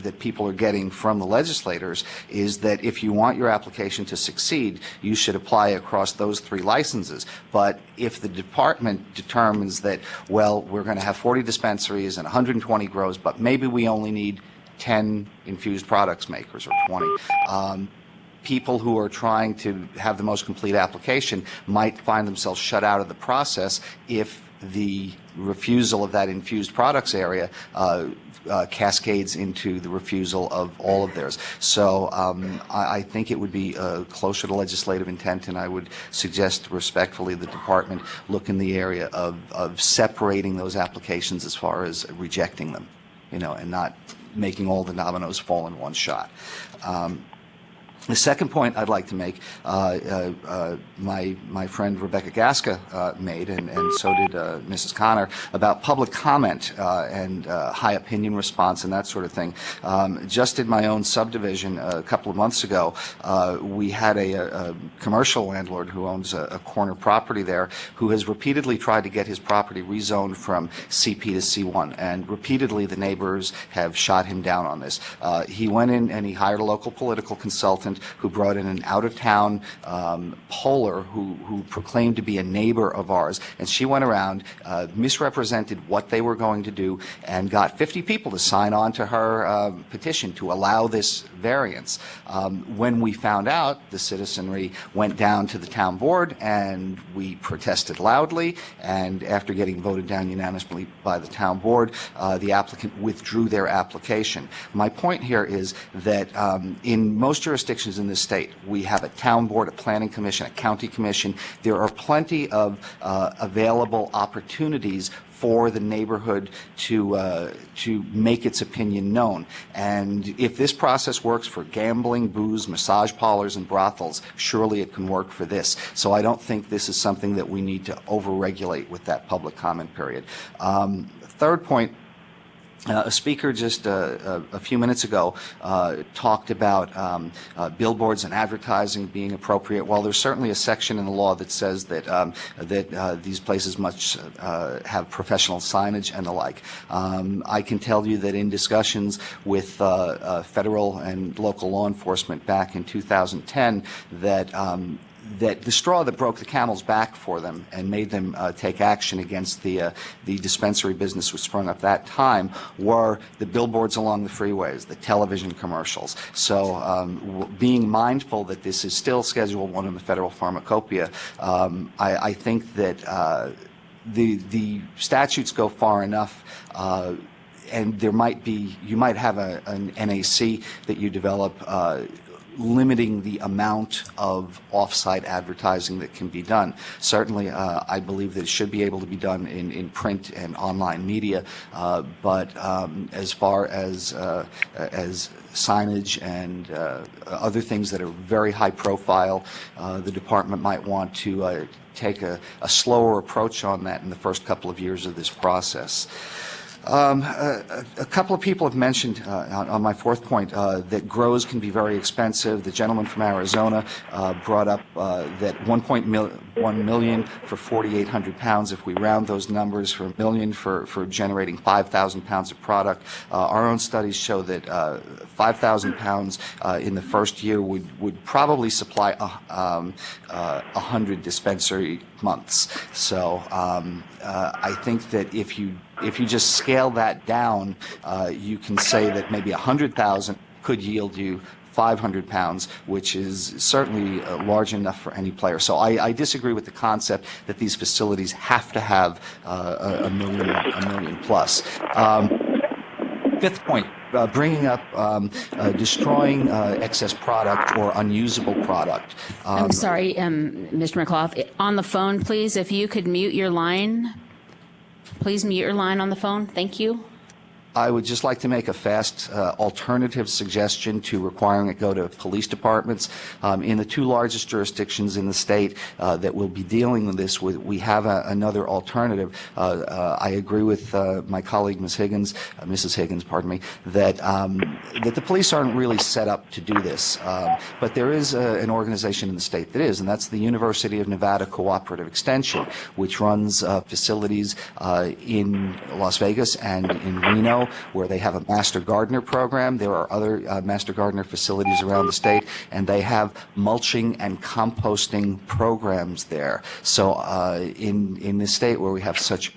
that people are getting from the legislators is that if you want your application to succeed, you should apply across those 3 licenses. But if the department determines that, well, we're going to have 40 dispensaries and 120 grows, but maybe we only need 10 infused products makers or 20, people who are trying to have the most complete application might find themselves shut out of the process if the refusal of that infused products area cascades into the refusal of all of theirs. So I think it would be closer to legislative intent, and I would suggest respectfully the department look in the area of separating those applications as far as rejecting them, and not making all the dominoes fall in one shot. The second point I'd like to make, my friend Rebecca Gasca made, and so did Mrs. Connor, about public comment and high opinion response and that sort of thing. Just in my own subdivision a couple of months ago, we had a commercial landlord who owns a corner property there who has repeatedly tried to get his property rezoned from CP to C1, and repeatedly the neighbors have shot him down on this. He went in and he hired a local political consultant consultant who brought in an out-of-town poller who proclaimed to be a neighbor of ours, and she went around, misrepresented what they were going to do, and got 50 people to sign on to her petition to allow this variance. When we found out, the citizenry went down to the town board, and we protested loudly, and after getting voted down unanimously by the town board, the applicant withdrew their application. My point here is that in most jurisdictions in this state, we have a town board, a planning commission, a county commission. There are plenty of available opportunities for the neighborhood to make its opinion known. And if this process works for gambling, booze, massage parlors, and brothels, surely it can work for this. So I don't think this is something that we need to over-regulate with that public comment period. Third point, a speaker just a few minutes ago talked about billboards and advertising being appropriate. Well, there's certainly a section in the law that says that these places must have professional signage and the like. I can tell you that in discussions with federal and local law enforcement back in 2010, that the straw that broke the camel's back for them and made them take action against the dispensary business which sprung up that time were the billboards along the freeways, the television commercials. So being mindful that this is still Schedule 1 in the federal pharmacopoeia, I think that the statutes go far enough and there might be, you might have an NAC that you develop limiting the amount of off-site advertising that can be done. Certainly, I believe that it should be able to be done in print and online media, but as far as signage and other things that are very high profile, the department might want to take a slower approach on that in the first couple of years of this process. A couple of people have mentioned on my fourth point that grows can be very expensive. The gentleman from Arizona brought up that 1 million for 4,800 pounds. If we round those numbers for a million for generating 5,000 pounds of product, our own studies show that 5,000 pounds in the first year would probably supply 100 dispensary months. So I think that if you just scale that down, you can say that maybe 100,000 could yield you 500 pounds, which is certainly large enough for any player. So I disagree with the concept that these facilities have to have a million plus. Fifth point, bringing up destroying excess product or unusable product. I'm sorry, Mr. McAuliffe. On the phone, please, if you could mute your line. Please mute your line on the phone. Thank you. I would just like to make a fast alternative suggestion to requiring it go to police departments. In the two largest jurisdictions in the state that will be dealing with this, we have another alternative. I agree with my colleague, Mrs. Higgins, pardon me, that the police aren't really set up to do this. But there is an organization in the state that is, and that's the University of Nevada Cooperative Extension, which runs facilities in Las Vegas and in Reno, where they have a Master Gardener program. There are other Master Gardener facilities around the state, and they have mulching and composting programs there. So in this state where we have such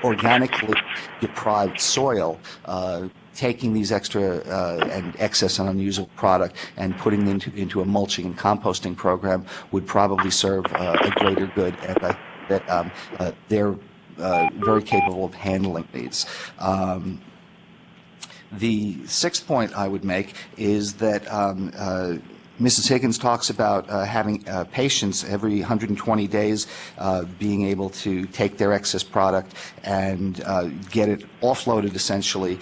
organically deprived soil, taking these extra and excess and unusable product and putting them into a mulching and composting program would probably serve a greater good, and that they're very capable of handling these. The sixth point I would make is that Mrs. Higgins talks about having patients every 120 days being able to take their excess product and get it offloaded essentially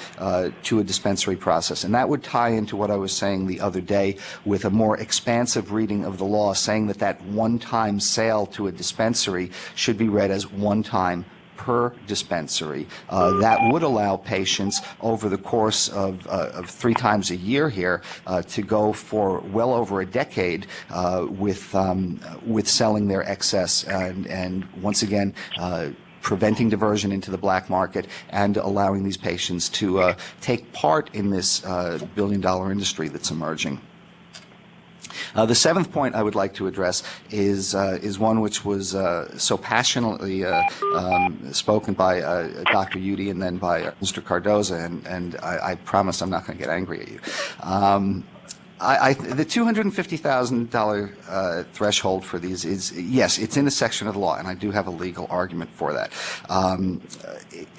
to a dispensary process. And that would tie into what I was saying the other day with a more expansive reading of the law, saying that one-time sale to a dispensary should be read as one-time per dispensary. That would allow patients over the course of 3 times a year here to go for well over a decade with selling their excess and once again preventing diversion into the black market, and allowing these patients to take part in this billion-dollar industry that's emerging. The seventh point I would like to address is one which was so passionately spoken by Dr. Udy and then by Mr. Cardoza, and I promise I'm not going to get angry at you. The $250,000 threshold for these is, yes, it's in a section of the law, and I do have a legal argument for that.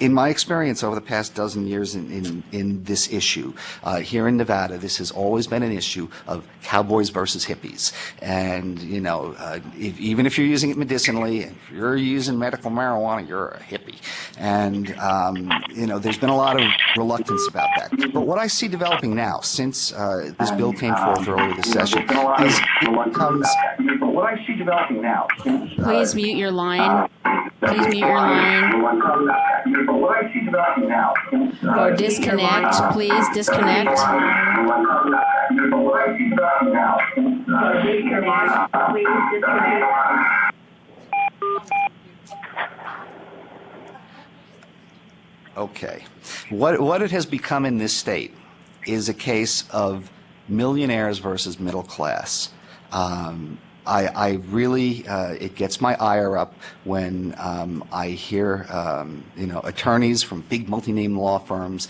In my experience over the past dozen years in this issue, here in Nevada, this has always been an issue of cowboys versus hippies. And, you know, even if you're using it medicinally, if you're using medical marijuana, you're a hippie. And, you know, there's been a lot of reluctance about that. But what I see developing now, since this bill came forth earlier this session, is it becomes... But what I see developing now... Please mute your line. Please mute your line. But what I see developing now... Or disconnect. Please disconnect. But what I see developing now... Please disconnect. Okay. What it has become in this state is a case of millionaires versus middle class. I really, it gets my ire up when I hear, you know, attorneys from big multi-name law firms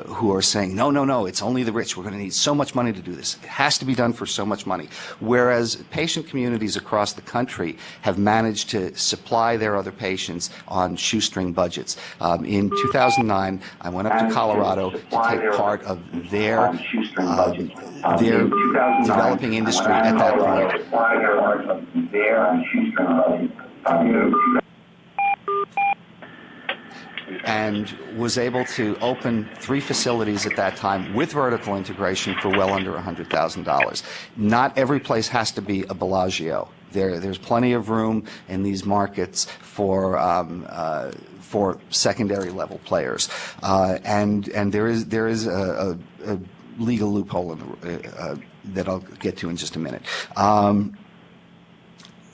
who are saying, no, it's only the rich. We're going to need so much money to do this. It has to be done for so much money. Whereas patient communities across the country have managed to supply their other patients on shoestring budgets. In 2009, I went up to Colorado to take part of their developing industry at that point. And was able to open 3 facilities at that time with vertical integration for well under $100,000. Not every place has to be a Bellagio. There's plenty of room in these markets for secondary level players, and there is a legal loophole that I'll get to in just a minute.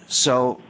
So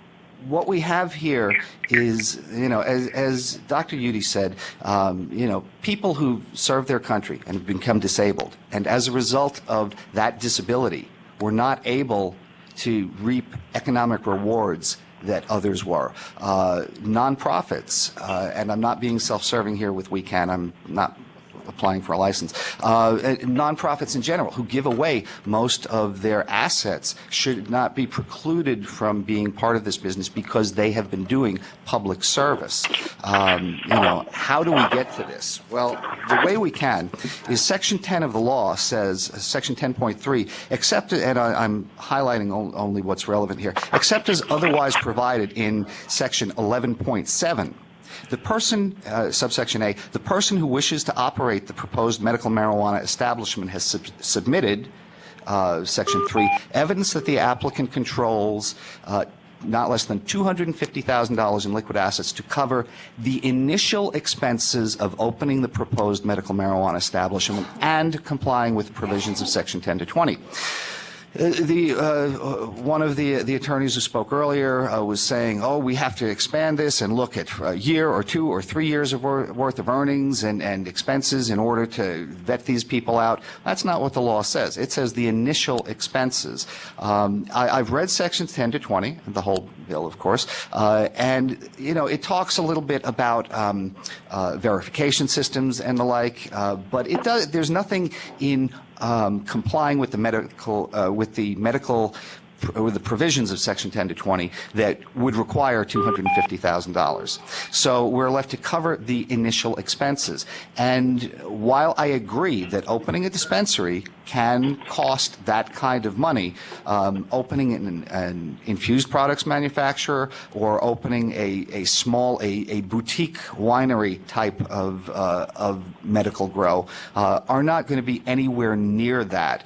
what we have here is, you know, as Dr. Udy said, you know, people who serve their country and have become disabled, and as a result of that disability, were not able to reap economic rewards that others were. Nonprofits, and I'm not being self-serving here with WeCan, I'm not applying for a license. Nonprofits in general who give away most of their assets should not be precluded from being part of this business because they have been doing public service. You know, how do we get to this? Well, the way we can is Section 10 of the law says, Section 10.3, except, and I'm highlighting only what's relevant here, except as otherwise provided in Section 11.7. The person, subsection A, the person who wishes to operate the proposed medical marijuana establishment has submitted, section 3, evidence that the applicant controls not less than $250,000 in liquid assets to cover the initial expenses of opening the proposed medical marijuana establishment and complying with the provisions of section 10 to 20. One of the attorneys who spoke earlier was saying, oh, we have to expand this and look at a year or 2 or 3 years of worth of earnings and expenses in order to vet these people out. That's not what the law says. It says the initial expenses. I've read sections 10 to 20, the whole bill, of course, and, you know, it talks a little bit about verification systems and the like, but it does, there's nothing in complying with the with the provisions of Section 10 to 20 that would require $250,000. So we're left to cover the initial expenses. And while I agree that opening a dispensary can cost that kind of money, opening an infused products manufacturer or opening a small, a boutique winery type of medical grow are not going to be anywhere near that.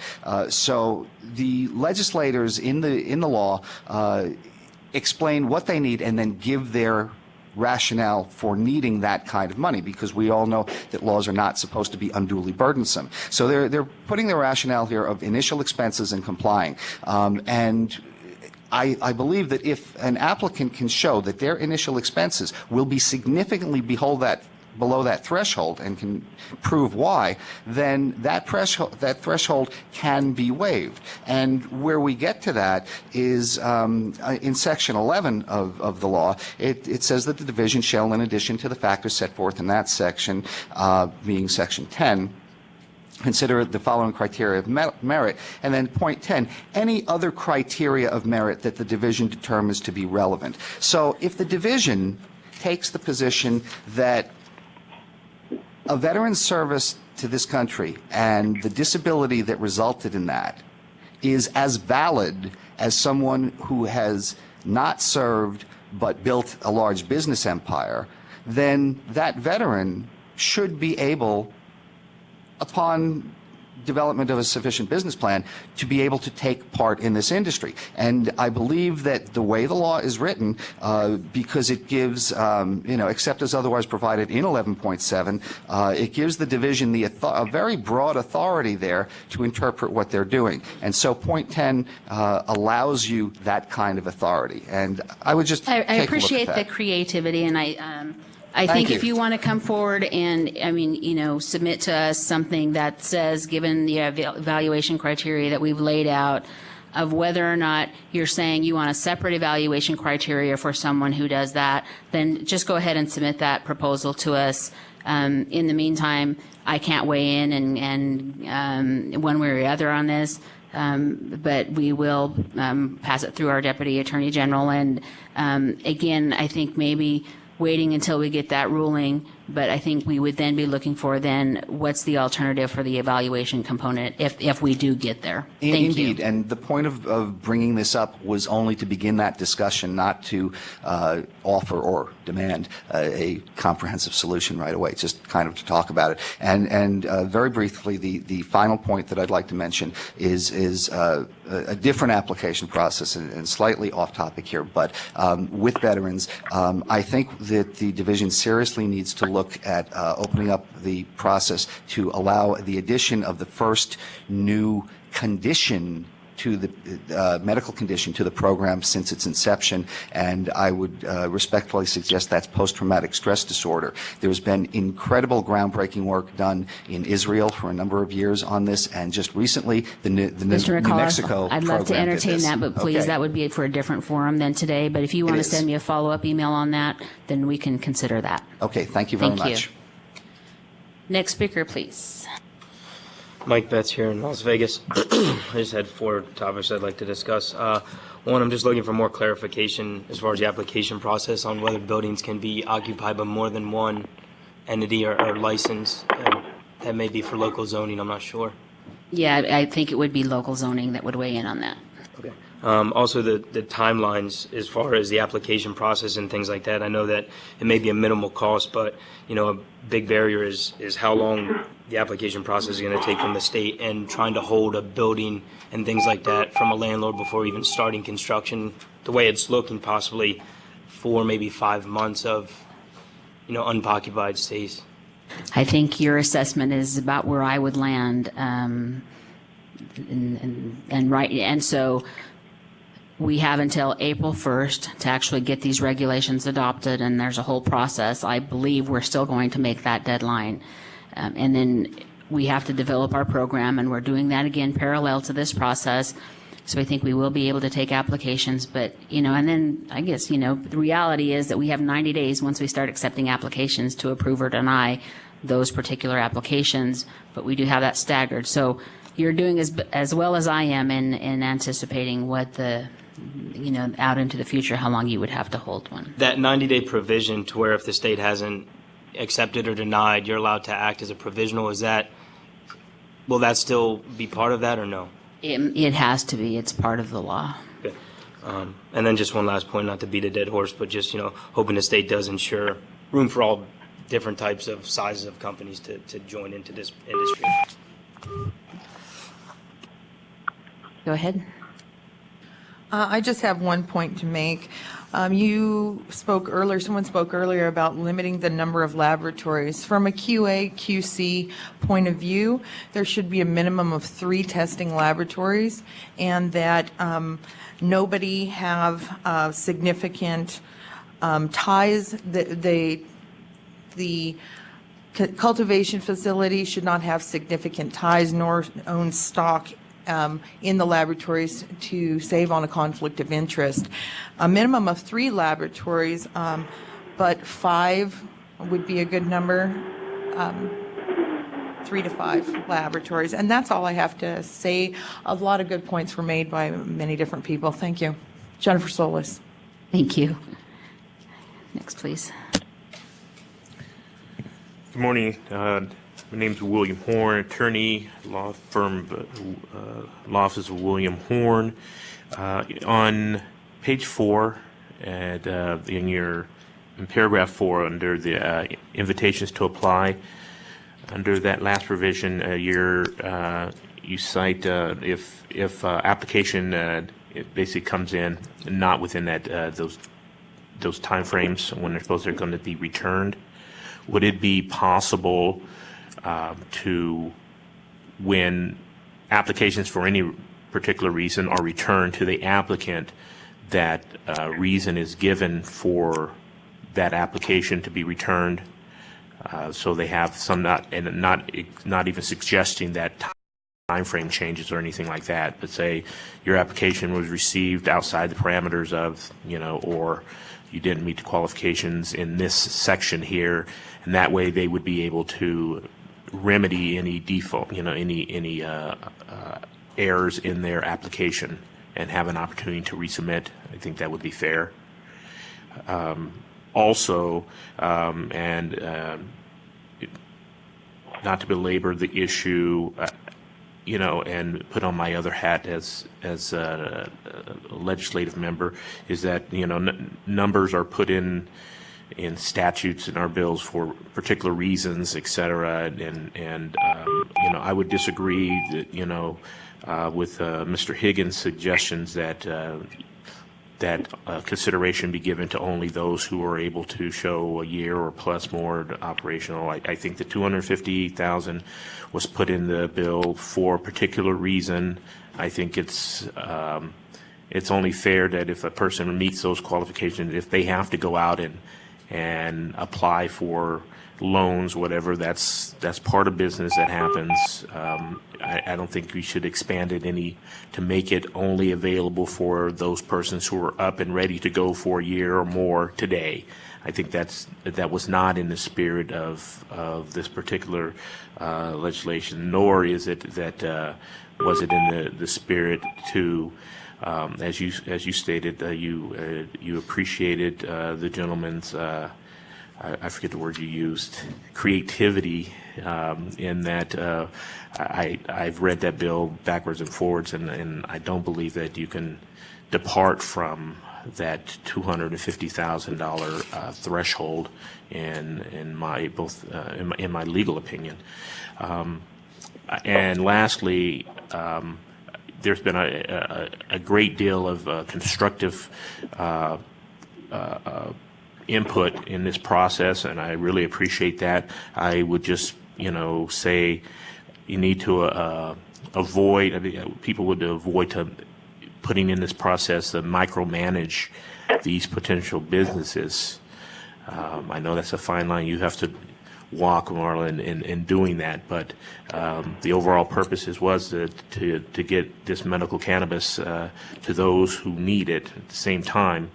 So the legislators in the law explain what they need and then give their rationale for needing that kind of money, because we all know that laws are not supposed to be unduly burdensome. So they're putting their rationale here of initial expenses and complying. And I believe that if an applicant can show that their initial expenses will be significantly below that threshold and can prove why, then that threshold can be waived. And where we get to that is in Section 11 of the law, it says that the division shall, in addition to the factors set forth in that section, being Section 10, consider the following criteria of merit. And then point 10, any other criteria of merit that the division determines to be relevant. So if the division takes the position that a veteran's service to this country and the disability that resulted in that is as valid as someone who has not served but built a large business empire, then that veteran should be able, upon development of a sufficient business plan, to be able to take part in this industry. And I believe that the way the law is written, because it gives, except as otherwise provided in 11.7, it gives the division a very broad authority there to interpret what they're doing. And so point 10 allows you that kind of authority. And I would just I take appreciate a look at that. the creativity, and I think if you want to come forward and, submit to us something that says, given the evaluation criteria that we've laid out, of whether or not you're saying you want a separate evaluation criteria for someone who does that, then just go ahead and submit that proposal to us. In the meantime, I can't weigh in and one way or the other on this. But we will pass it through our Deputy Attorney General. And again, I think maybe waiting until we get that ruling, but I think we would then be looking for what's the alternative for the evaluation component if we do get there. Thank Indeed, you. and the point of bringing this up was only to begin that discussion, not to offer or demand a comprehensive solution right away, just kind of to talk about it. And very briefly, the final point that I'd like to mention is a different application process and slightly off topic here, but with veterans, I think that the division seriously needs to look at opening up the process to allow the addition of the first new condition to the medical condition to the program since its inception, and I would respectfully suggest that's post-traumatic stress disorder. There's been incredible groundbreaking work done in Israel for a number of years on this, and just recently the New Mexico I'd love to program did entertain this. that, but please, Okay. that would be for a different forum than today. But if you want to is. send me a follow-up email on that, then we can consider that. Okay, thank you very Thank you. much. Next speaker, please. Mike Betts here in Las Vegas. I just had 4 topics I'd like to discuss. One, I'm just looking for more clarification as far as the application process on whether buildings can be occupied by more than one entity or license. That may be for local zoning, I'm not sure. Yeah, I think it would be local zoning that would weigh in on that. Okay. Also, the timelines as far as the application process and things like that. I know that it may be a minimal cost, but a big barrier is how long the application process is going to take from the state, and trying to hold a building and things like that from a landlord before even starting construction. The way it's looking, possibly 4, maybe 5 months of unoccupied space. I think your assessment is about where I would land, and so we have until April 1st to actually get these regulations adopted, and there's a whole process. I believe we're still going to make that deadline, and then we have to develop our program, and we're doing that again parallel to this process. So I think we will be able to take applications, but, and then I guess, the reality is that we have 90 days once we start accepting applications to approve or deny those particular applications, but we do have that staggered. So you're doing as well as I am in anticipating what out into the future, how long you would have to hold one. That 90-day provision to where if the state hasn't accepted or denied, you're allowed to act as a provisional. Will that still be part of that or no? It has to be. It's part of the law. Okay. And then just one last point, not to beat a dead horse, but just, hoping the state does ensure room for all different types of sizes of companies to join into this industry. Go ahead. I just have one point to make. Someone spoke earlier about limiting the number of laboratories. From a QA, QC point of view, there should be a minimum of 3 testing laboratories, and that nobody have significant ties. The cultivation facility should not have significant ties nor own stock in the laboratories to save on a conflict of interest. A minimum of 3 laboratories, but 5 would be a good number. 3 to 5 laboratories. And that's all I have to say. A lot of good points were made by many different people. Thank you. Jennifer Solis. Thank you. Next, please. Good morning. My name is William Horn, attorney, law firm, law office of William Horn. On page 4, in paragraph 4, under the invitations to apply, under that last provision, you cite if application it basically comes in not within that those timeframes when they're going to be returned. Would it be possible to, when applications for any particular reason are returned to the applicant, that reason is given for that application to be returned, so they have some not even suggesting that time frame changes or anything like that, but say your application was received outside the parameters of, or you didn't meet the qualifications in this section here, and that way they would be able to remedy any default, any errors in their application and have an opportunity to resubmit. I think that would be fair. Also, not to belabor the issue, and put on my other hat as a legislative member, is that numbers are put in statutes in our bills for particular reasons, et cetera, and I would disagree that with Mr. Higgins' suggestions that consideration be given to only those who are able to show a year or plus more operational. I think the $250,000 was put in the bill for a particular reason. I think it's only fair that if a person meets those qualifications, if they have to go out and apply for loans, whatever, that's part of business that happens. I don't think we should expand it any to make it only available for those persons who are up and ready to go for a year or more today. I think that was not in the spirit of this particular legislation, nor is it that was it in the spirit to, as you stated, you appreciated the gentleman's I forget the word you used, creativity, in that I've read that bill backwards and forwards, and I don't believe that you can depart from that $250,000 threshold in my legal opinion. And lastly, there's been a great deal of constructive input in this process, and I really appreciate that. I would just, say you need to avoid, people would avoid putting in this process to micromanage these potential businesses. I know that's a fine line you have to walk, Marlon, in doing that, but the overall purpose was to get this medical cannabis to those who need it. At the same time,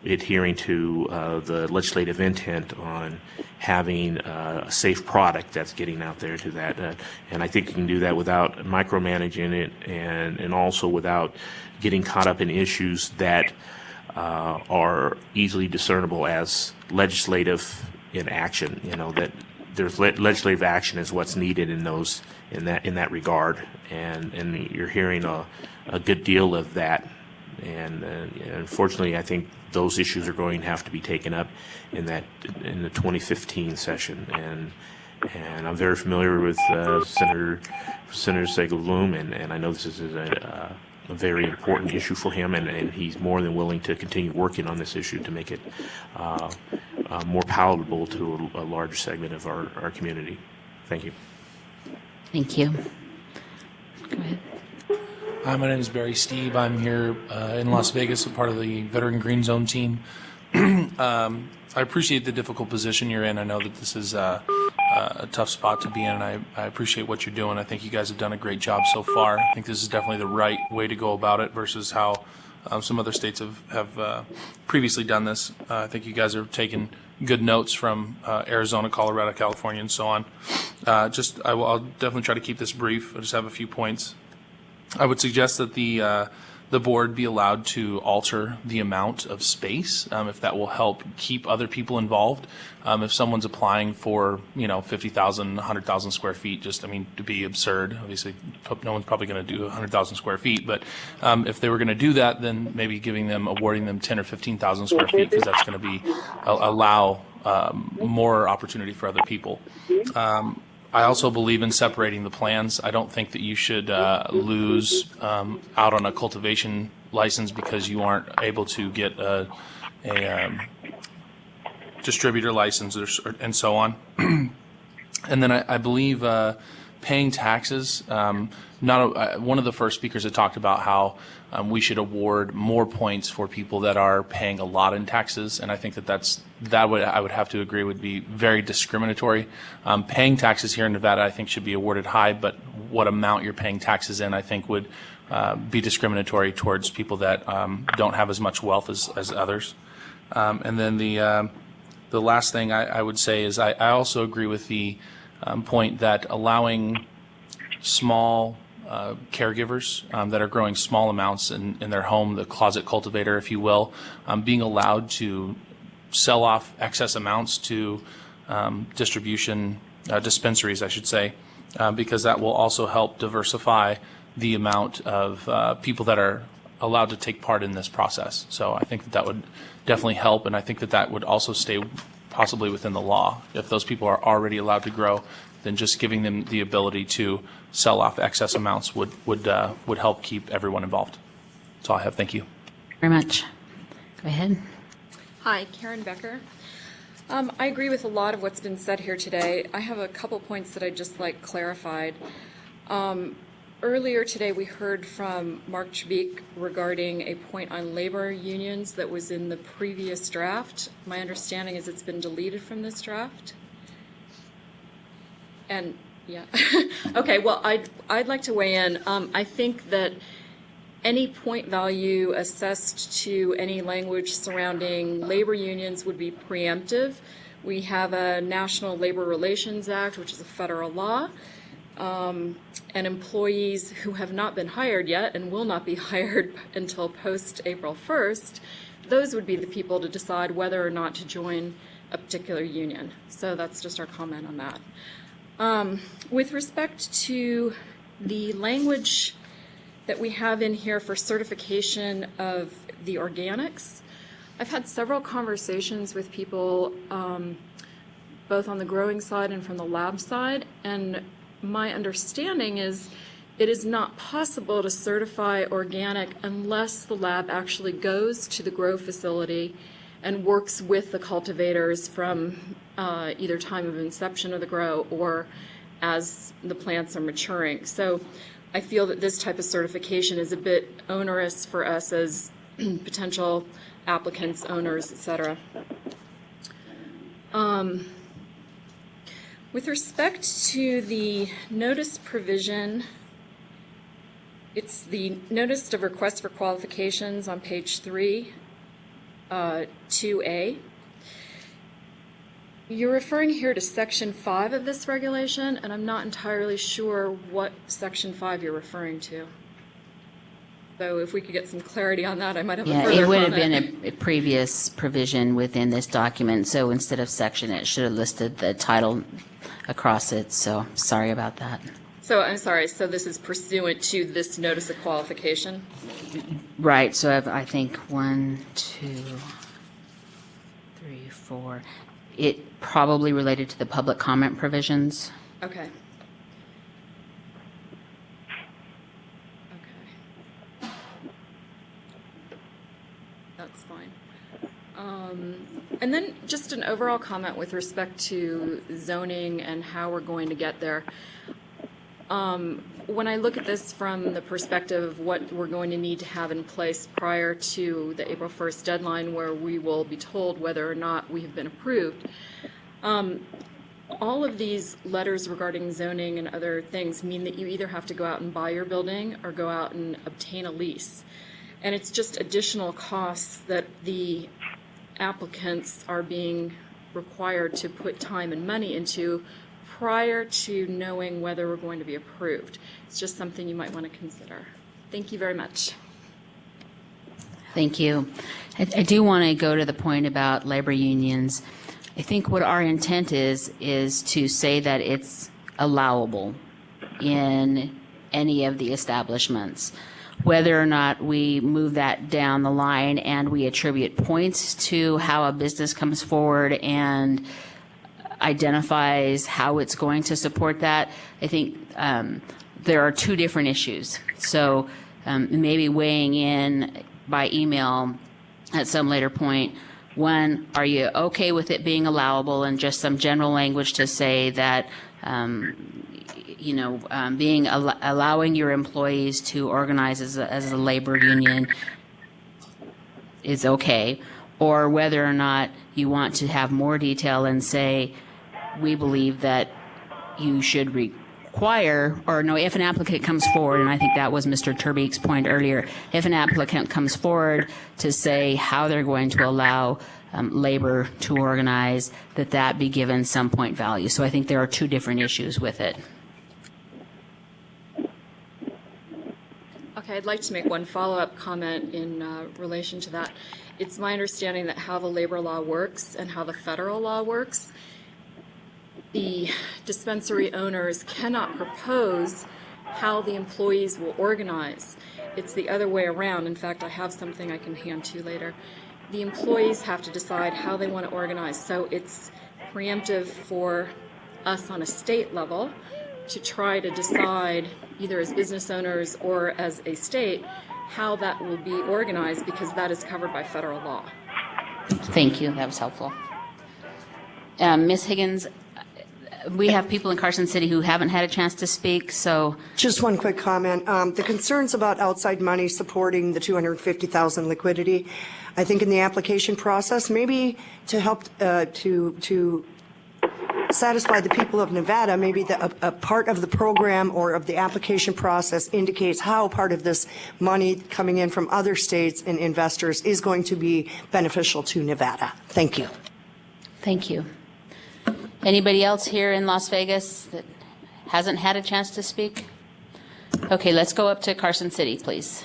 adhering to the legislative intent on having a safe product that's getting out there to that. And I think you can do that without micromanaging it, and also without getting caught up in issues that are easily discernible as legislative in action. That there's legislative action is what's needed in that regard, and you're hearing a good deal of that. And unfortunately, I think those issues are going to have to be taken up in the 2015 session. And I'm very familiar with Senator Segal-Bloom, and I know this is a very important issue for him, and he's more than willing to continue working on this issue to make it more palatable to a larger segment of our community. Thank you. Thank you. Go ahead. Hi, my name is Barry Steeb. I'm here in Las Vegas, a part of the Veteran Green Zone team. I appreciate the difficult position you're in. I know that this is a tough spot to be in, and I appreciate what you're doing. I think you guys have done a great job so far. I think this is definitely the right way to go about it versus how some other states have previously done this. I think you guys are taking good notes from Arizona, Colorado, California, and so on. I'll definitely try to keep this brief. I just have a few points. I would suggest that the board be allowed to alter the amount of space if that will help keep other people involved. If someone's applying for 50,000, 100,000 square feet, to be absurd. Obviously, no one's probably going to do 100,000 square feet, but if they were going to do that, then maybe awarding them 10 or 15,000 square feet, because that's going to allow more opportunity for other people. I also believe in separating the plans. I don't think that you should lose out on a cultivation license because you aren't able to get a distributor license and so on. And then I believe paying taxes. One of the first speakers had talked about how we should award more points for people that are paying a lot in taxes, and I think I would have to agree would be very discriminatory. Paying taxes here in Nevada, I think, should be awarded high, but what amount you're paying taxes in, I think, would be discriminatory towards people that don't have as much wealth as others. And then the last thing I would say is I also agree with the point that allowing small caregivers that are growing small amounts in their home, the closet cultivator, if you will, being allowed to sell off excess amounts to dispensaries, I should say, because that will also help diversify the amount of people that are allowed to take part in this process. So I think that would definitely help, and I think that would also stay possibly within the law. If those people are already allowed to grow, then just giving them the ability to sell off excess amounts would help keep everyone involved. That's all I have. Thank you. Very much. Go ahead. Hi, Karen Becker. I agree with a lot of what's been said here today. I have a couple points that I'd just like clarified. Earlier today, we heard from Mark Chbeek regarding a point on labor unions that was in the previous draft. My understanding is it's been deleted from this draft. And yeah, okay. Well, I'd like to weigh in. I think that any point value assessed to any language surrounding labor unions would be preemptive. We have a National Labor Relations Act, which is a federal law, and employees who have not been hired yet and will not be hired until post April 1st, those would be the people to decide whether or not to join a particular union. So that's just our comment on that. With respect to the language that we have in here for certification of the organics, I've had several conversations with people both on the growing side and from the lab side, and my understanding is it is not possible to certify organic unless the lab actually goes to the grow facility and works with the cultivators from either time of inception of the grow or as the plants are maturing. So I feel that this type of certification is a bit onerous for us as potential applicants, owners, etc. With respect to the notice provision, it's the notice of request for qualifications on page 3, 2A. You're referring here to Section 5 of this regulation, and I'm not entirely sure what Section 5 you're referring to. So if we could get some clarity on that, I might have a further comment. It would have been a previous provision within this document, so instead of section, it should have listed the title across it, so sorry about that. So I'm sorry, so this is pursuant to this notice of qualification? Right, so I think 1, 2, 3, 4. It probably related to the public comment provisions. Okay. overall comment with respect to zoning and how we're going to get there. When I look at this from the perspective of what we're going to need to have in place prior to the April 1st deadline where we will be told whether or not we have been approved, all of these letters regarding zoning and other things mean that you either have to go out and buy your building or go out and obtain a lease. And it's just additional costs that the applicants are being required to put time and money into prior to knowing whether we're going to be approved. It's just something you might want to consider. Thank you very much. Thank you. I do want to go to the point about labor unions. I think what our intent is to say that it's allowable in any of the establishments. Whether or not we move that down the line and we attribute points to how a business comes forward and identifies how it's going to support that, I think there are two different issues. So maybe weighing in by email at some later point. One, are you okay with it being allowable, and just some general language to say that allowing your employees to organize as a labor union is okay, or whether or not you want to have more detail and say, we believe that you should require, or no, if an applicant comes forward, and I think that was Mr. Turbeek's point earlier, if an applicant comes forward to say how they're going to allow labor to organize, that be given some point value. So I think there are two different issues with it. Okay, I'd like to make one follow-up comment in relation to that. It's my understanding that how the labor law works and how the federal law works, the dispensary owners cannot propose how the employees will organize. It's the other way around. In fact, I have something I can hand to you later. The employees have to decide how they want to organize. So it's preemptive for us on a state level to try to decide, either as business owners or as a state, how that will be organized, because that is covered by federal law. Thank you. That was helpful. Ms. Higgins, we have people in Carson City who haven't had a chance to speak, so. Just one quick comment. The concerns about outside money supporting the $250,000 liquidity, I think in the application process, maybe to help to satisfy the people of Nevada, maybe a part of the program or of the application process indicates how part of this money coming in from other states and investors is going to be beneficial to Nevada. Thank you. Thank you. Anybody else here in Las Vegas that hasn't had a chance to speak? Okay, let's go up to Carson City, please.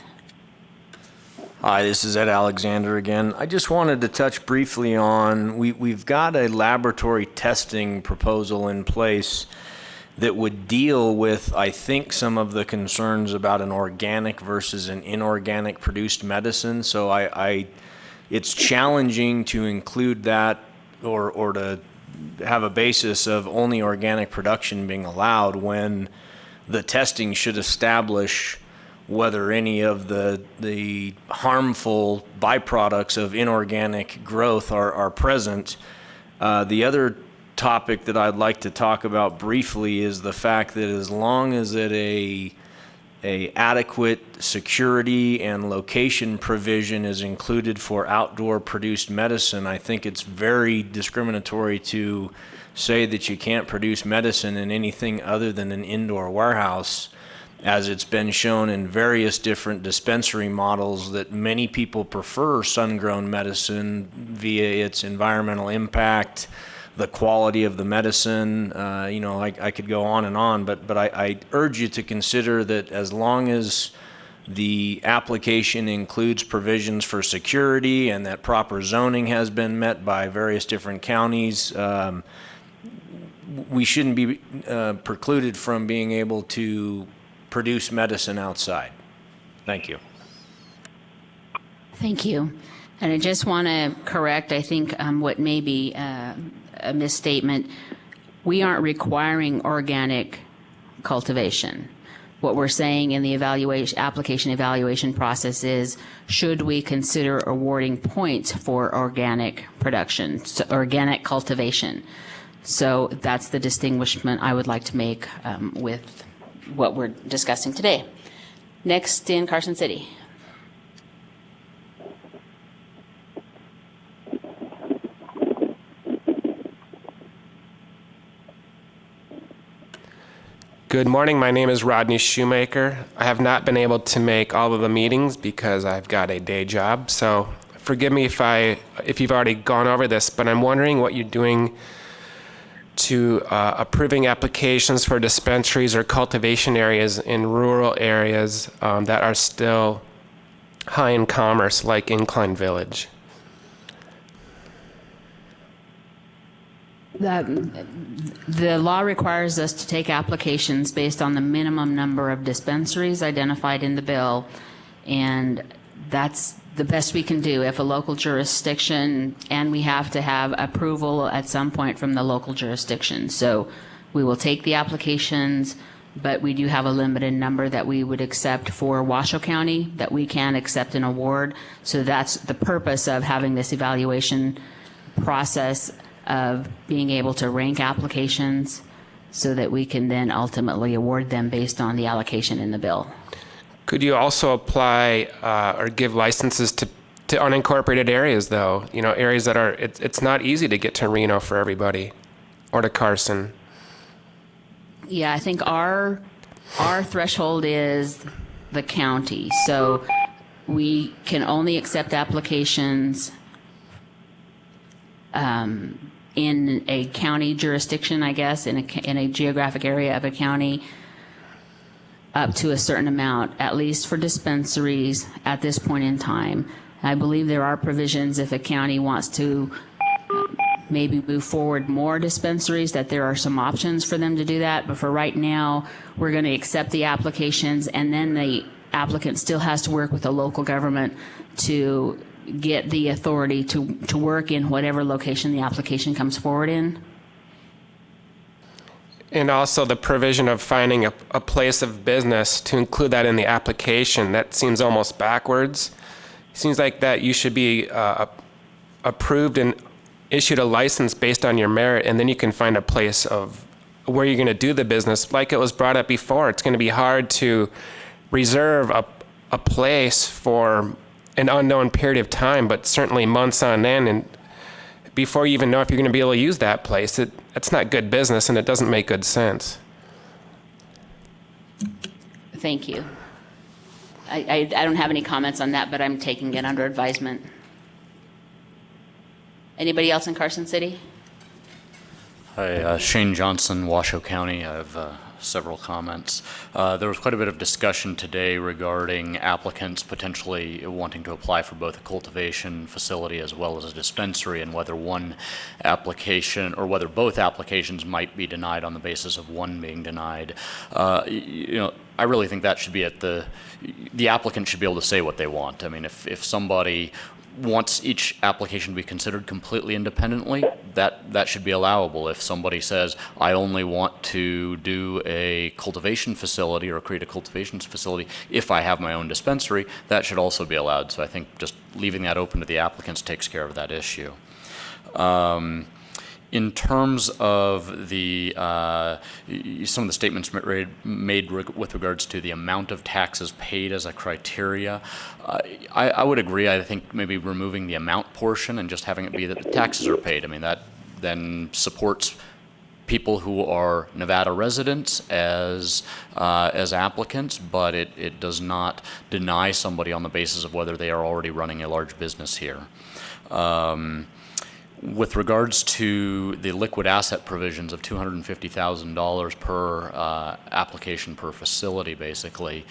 Hi, this is Ed Alexander again. I just wanted to touch briefly on, we've got a laboratory testing proposal in place that would deal with, I think, some of the concerns about an organic versus an inorganic produced medicine. So it's challenging to include that or to have a basis of only organic production being allowed when the testing should establish whether any of the harmful byproducts of inorganic growth are present. The other topic that I'd like to talk about briefly is the fact that as long as a adequate security and location provision is included for outdoor produced medicine, I think it's very discriminatory to say that you can't produce medicine in anything other than an indoor warehouse, as it's been shown in various different dispensary models that many people prefer sun-grown medicine via its environmental impact, the quality of the medicine. I could go on, but I urge you to consider that as long as the application includes provisions for security and that proper zoning has been met by various different counties, we shouldn't be precluded from being able to produce medicine outside. Thank you. Thank you. And I just want to correct, I think, what may be a misstatement. We aren't requiring organic cultivation. What we're saying in the application evaluation process is, should we consider awarding points for organic production, organic cultivation? So that's the distinguishment I would like to make with what we're discussing today. Next in Carson City. Good morning. My name is Rodney Shoemaker. I have not been able to make all of the meetings because I've got a day job. So forgive me if you've already gone over this, but I'm wondering what you're doing to approving applications for dispensaries or cultivation areas in rural areas that are still high in commerce, like Incline Village. The law requires us to take applications based on the minimum number of dispensaries identified in the bill, and that's the best we can do if a local jurisdiction, and we have to have approval at some point from the local jurisdiction. So we will take the applications, but we do have a limited number that we would accept for Washoe County, that we can accept an award. So that's the purpose of having this evaluation process, of being able to rank applications so that we can then ultimately award them based on the allocation in the bill. Could you also apply or give licenses to unincorporated areas, though? You know, areas that are, it's not easy to get to Reno for everybody, or to Carson. Yeah, I think our threshold is the county. So we can only accept applications in a county jurisdiction, I guess, in a geographic area of a county, up to a certain amount, at least for dispensaries at this point in time. I believe there are provisions if a county wants to maybe move forward more dispensaries, that there are some options for them to do that. But for right now, we're going to accept the applications, and then the applicant still has to work with the local government to get the authority to work in whatever location the application comes forward in. And also the provision of finding a place of business to include that in the application. That seems almost backwards. Seems like that you should be approved and issued a license based on your merit, and then you can find a place of where you're going to do the business. Like it was brought up before, it's going to be hard to reserve a place for an unknown period of time, but certainly months on end, and before you even know if you're going to be able to use that place. It's not good business, and it doesn't make good sense. Thank you. I don't have any comments on that, but I'm taking it under advisement. Anybody else in Carson City? Hi, Shane Johnson, Washoe County. I have several comments. There was quite a bit of discussion today regarding applicants potentially wanting to apply for both a cultivation facility as well as a dispensary, and whether one application or whether both applications might be denied on the basis of one being denied. You know, I really think that should be at the applicant should be able to say what they want. I mean, if somebody wants each application to be considered completely independently, that should be allowable. If somebody says, I only want to do a cultivation facility or create a cultivation facility if I have my own dispensary, that should also be allowed. So I think just leaving that open to the applicants takes care of that issue. In terms of the some of the statements made with regards to the amount of taxes paid as a criteria, I would agree. I think maybe removing the amount portion and just having it be that the taxes are paid. I mean, that then supports people who are Nevada residents as applicants, but it does not deny somebody on the basis of whether they are already running a large business here. With regards to the liquid asset provisions of $250,000 per application per facility, basically,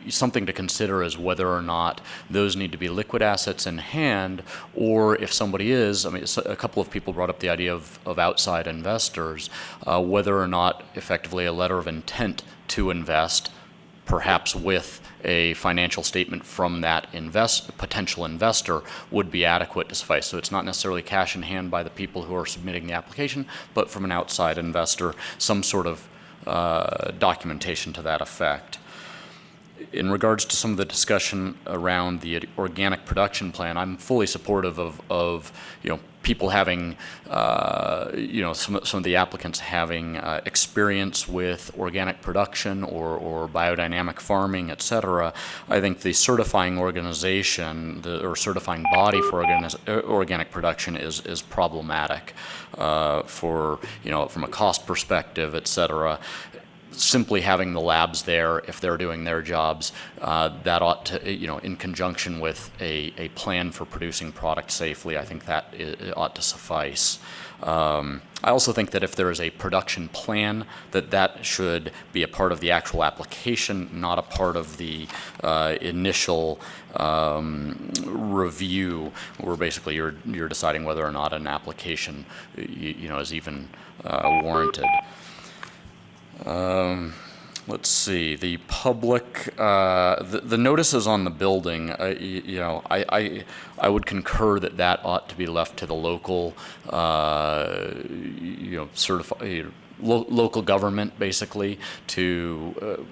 something to consider is whether or not those need to be liquid assets in hand, or if somebody is, I mean, a couple of people brought up the idea of outside investors, whether or not effectively a letter of intent to invest, perhaps with a financial statement from that potential investor, would be adequate to suffice. So it's not necessarily cash in hand by the people who are submitting the application, but from an outside investor, some sort of documentation to that effect. In regards to some of the discussion around the organic production plan, I'm fully supportive of people having, some of the applicants having experience with organic production or biodynamic farming, et cetera. I think the certifying organization or certifying body for organic production is problematic for, from a cost perspective, et cetera. Simply having the labs there, if they're doing their jobs, that ought to, in conjunction with a plan for producing product safely, I think that ought to suffice. I also think that if there is a production plan, that should be a part of the actual application, not a part of the initial review, where basically you're deciding whether or not an application, is even warranted. Let's see, the public, the notices on the building, I would concur that ought to be left to the local, local government, basically, to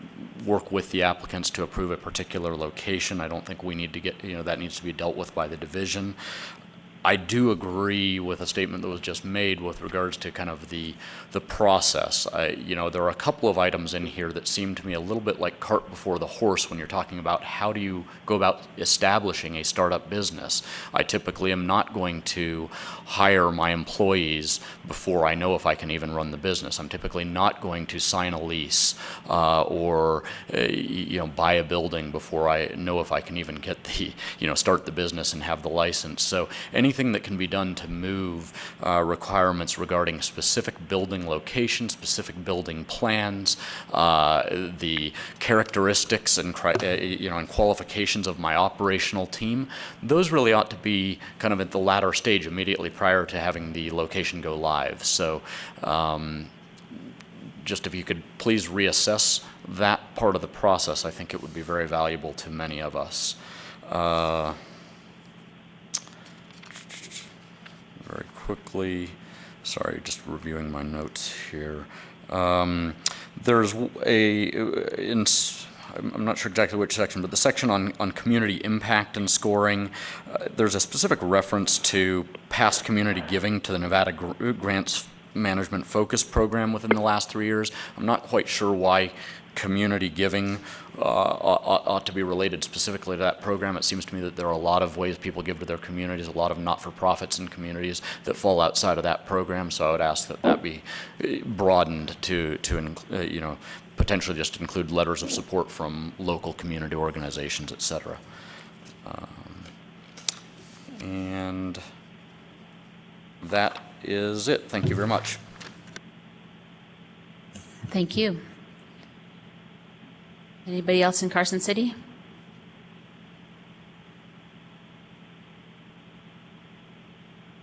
work with the applicants to approve a particular location. I don't think we need to get, that needs to be dealt with by the division. I do agree with a statement that was just made with regards to kind of the process. There are a couple of items in here that seem to me a little bit like cart before the horse when you're talking about how do you go about establishing a startup business. I typically am not going to hire my employees before I know if I can even run the business. I'm typically not going to sign a lease or buy a building before I know if I can even get the, start the business and have the license. So anything that can be done to move requirements regarding specific building locations, specific building plans, the characteristics and and qualifications of my operational team, those really ought to be kind of at the latter stage immediately prior to having the location go live. So just if you could please reassess that part of the process, I think it would be very valuable to many of us. Very quickly, sorry, just reviewing my notes here. There's I'm not sure exactly which section, but the section on community impact and scoring, there's a specific reference to past community giving to the Nevada Grants Management Focus Program within the last 3 years. I'm not quite sure why community giving ought to be related specifically to that program. It seems to me that there are a lot of ways people give to their communities, a lot of not-for-profits in communities that fall outside of that program, so I would ask that that be broadened to potentially just include letters of support from local community organizations, et cetera. And that is it. Thank you very much. Thank you. Anybody else in Carson City?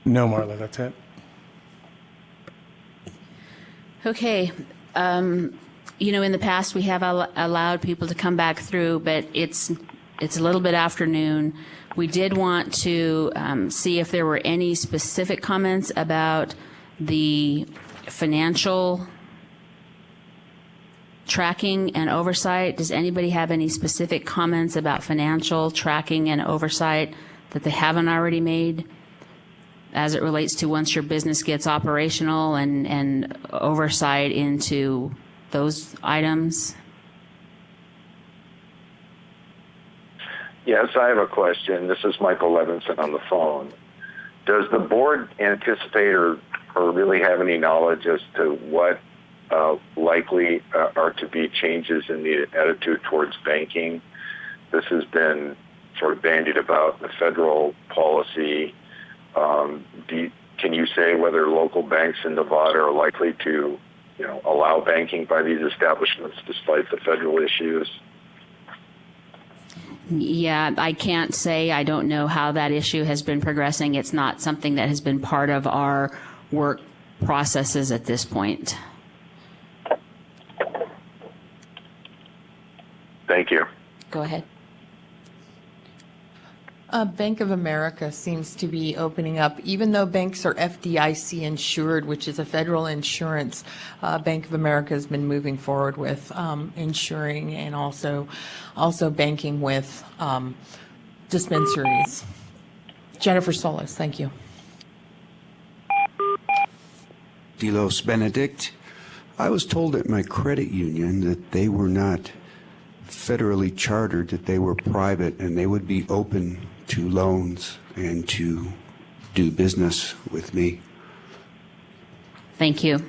No, Marla, that's it. Okay. In the past, we have allowed people to come back through, but it's a little bit afternoon. We did want to see if there were any specific comments about the financial tracking and oversight. Does anybody have any specific comments about financial tracking and oversight that they haven't already made as it relates to once your business gets operational and oversight into those items? Yes, I have a question. This is Michael Levinson on the phone. Does the board anticipate or really have any knowledge as to what likely are to be changes in the attitude towards banking? This has been sort of bandied about the federal policy. Can you say whether local banks in Nevada are likely to, allow banking by these establishments despite the federal issues? Yeah, I can't say. I don't know how that issue has been progressing. It's not something that has been part of our work processes at this point. Thank you. Go ahead. Bank of America seems to be opening up, even though banks are FDIC insured, which is a federal insurance. Bank of America has been moving forward with insuring and also banking with dispensaries. Jennifer Solis, thank you. Delos Benedict. I was told at my credit union that they were not federally chartered, that they were private, and they would be open to loans and to do business with me. Thank you.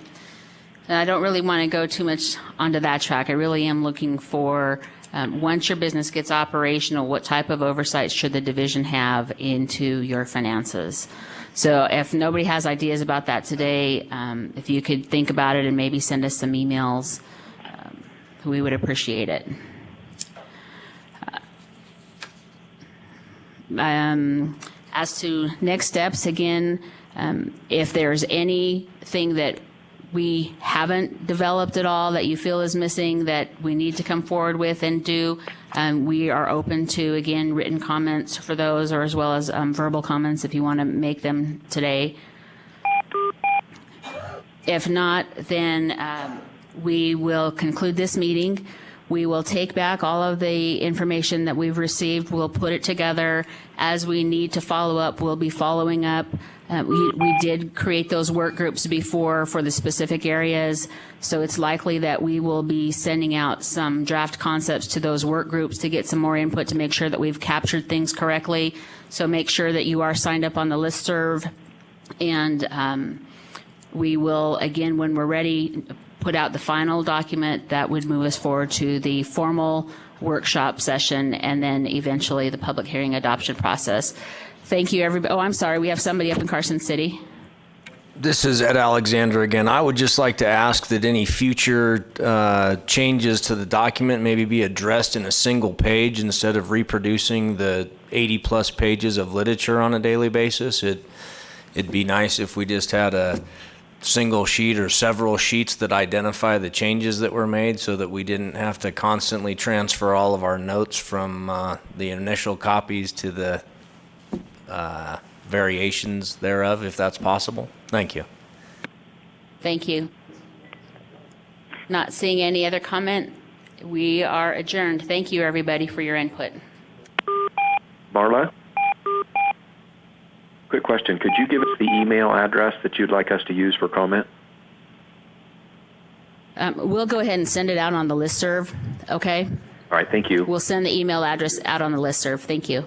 I don't really want to go too much onto that track. I really am looking for, once your business gets operational, what type of oversight should the division have into your finances? So if nobody has ideas about that today, if you could think about it and maybe send us some emails, we would appreciate it. As to next steps, again, if there's anything that we haven't developed at all that you feel is missing that we need to come forward with and do, we are open to, again, written comments for those, or as well as verbal comments if you want to make them today. If not, then we will conclude this meeting. We will take back all of the information that we've received. We'll put it together. As we need to follow up, we'll be following up. We did create those work groups before for the specific areas, so it's likely that we will be sending out some draft concepts to those work groups to get some more input to make sure that we've captured things correctly. So make sure that you are signed up on the listserv, and we will, again, when we're ready, put out the final document that would move us forward to the formal workshop session and then eventually the public hearing adoption process. Thank you, everybody. Oh, I'm sorry. We have somebody up in Carson City. This is Ed Alexander again. I would just like to ask that any future changes to the document maybe be addressed in a single page instead of reproducing the 80-plus pages of literature on a daily basis. It'd be nice if we just had a single sheet or several sheets that identify the changes that were made so that we didn't have to constantly transfer all of our notes from the initial copies to the variations thereof, if that's possible. Thank you. Thank you. Not seeing any other comment, we are adjourned. Thank you, everybody, for your input. Marla? Quick question. Could you give us the email address that you'd like us to use for comment? We'll go ahead and send it out on the listserv, okay? All right, thank you. We'll send the email address out on the listserv. Thank you.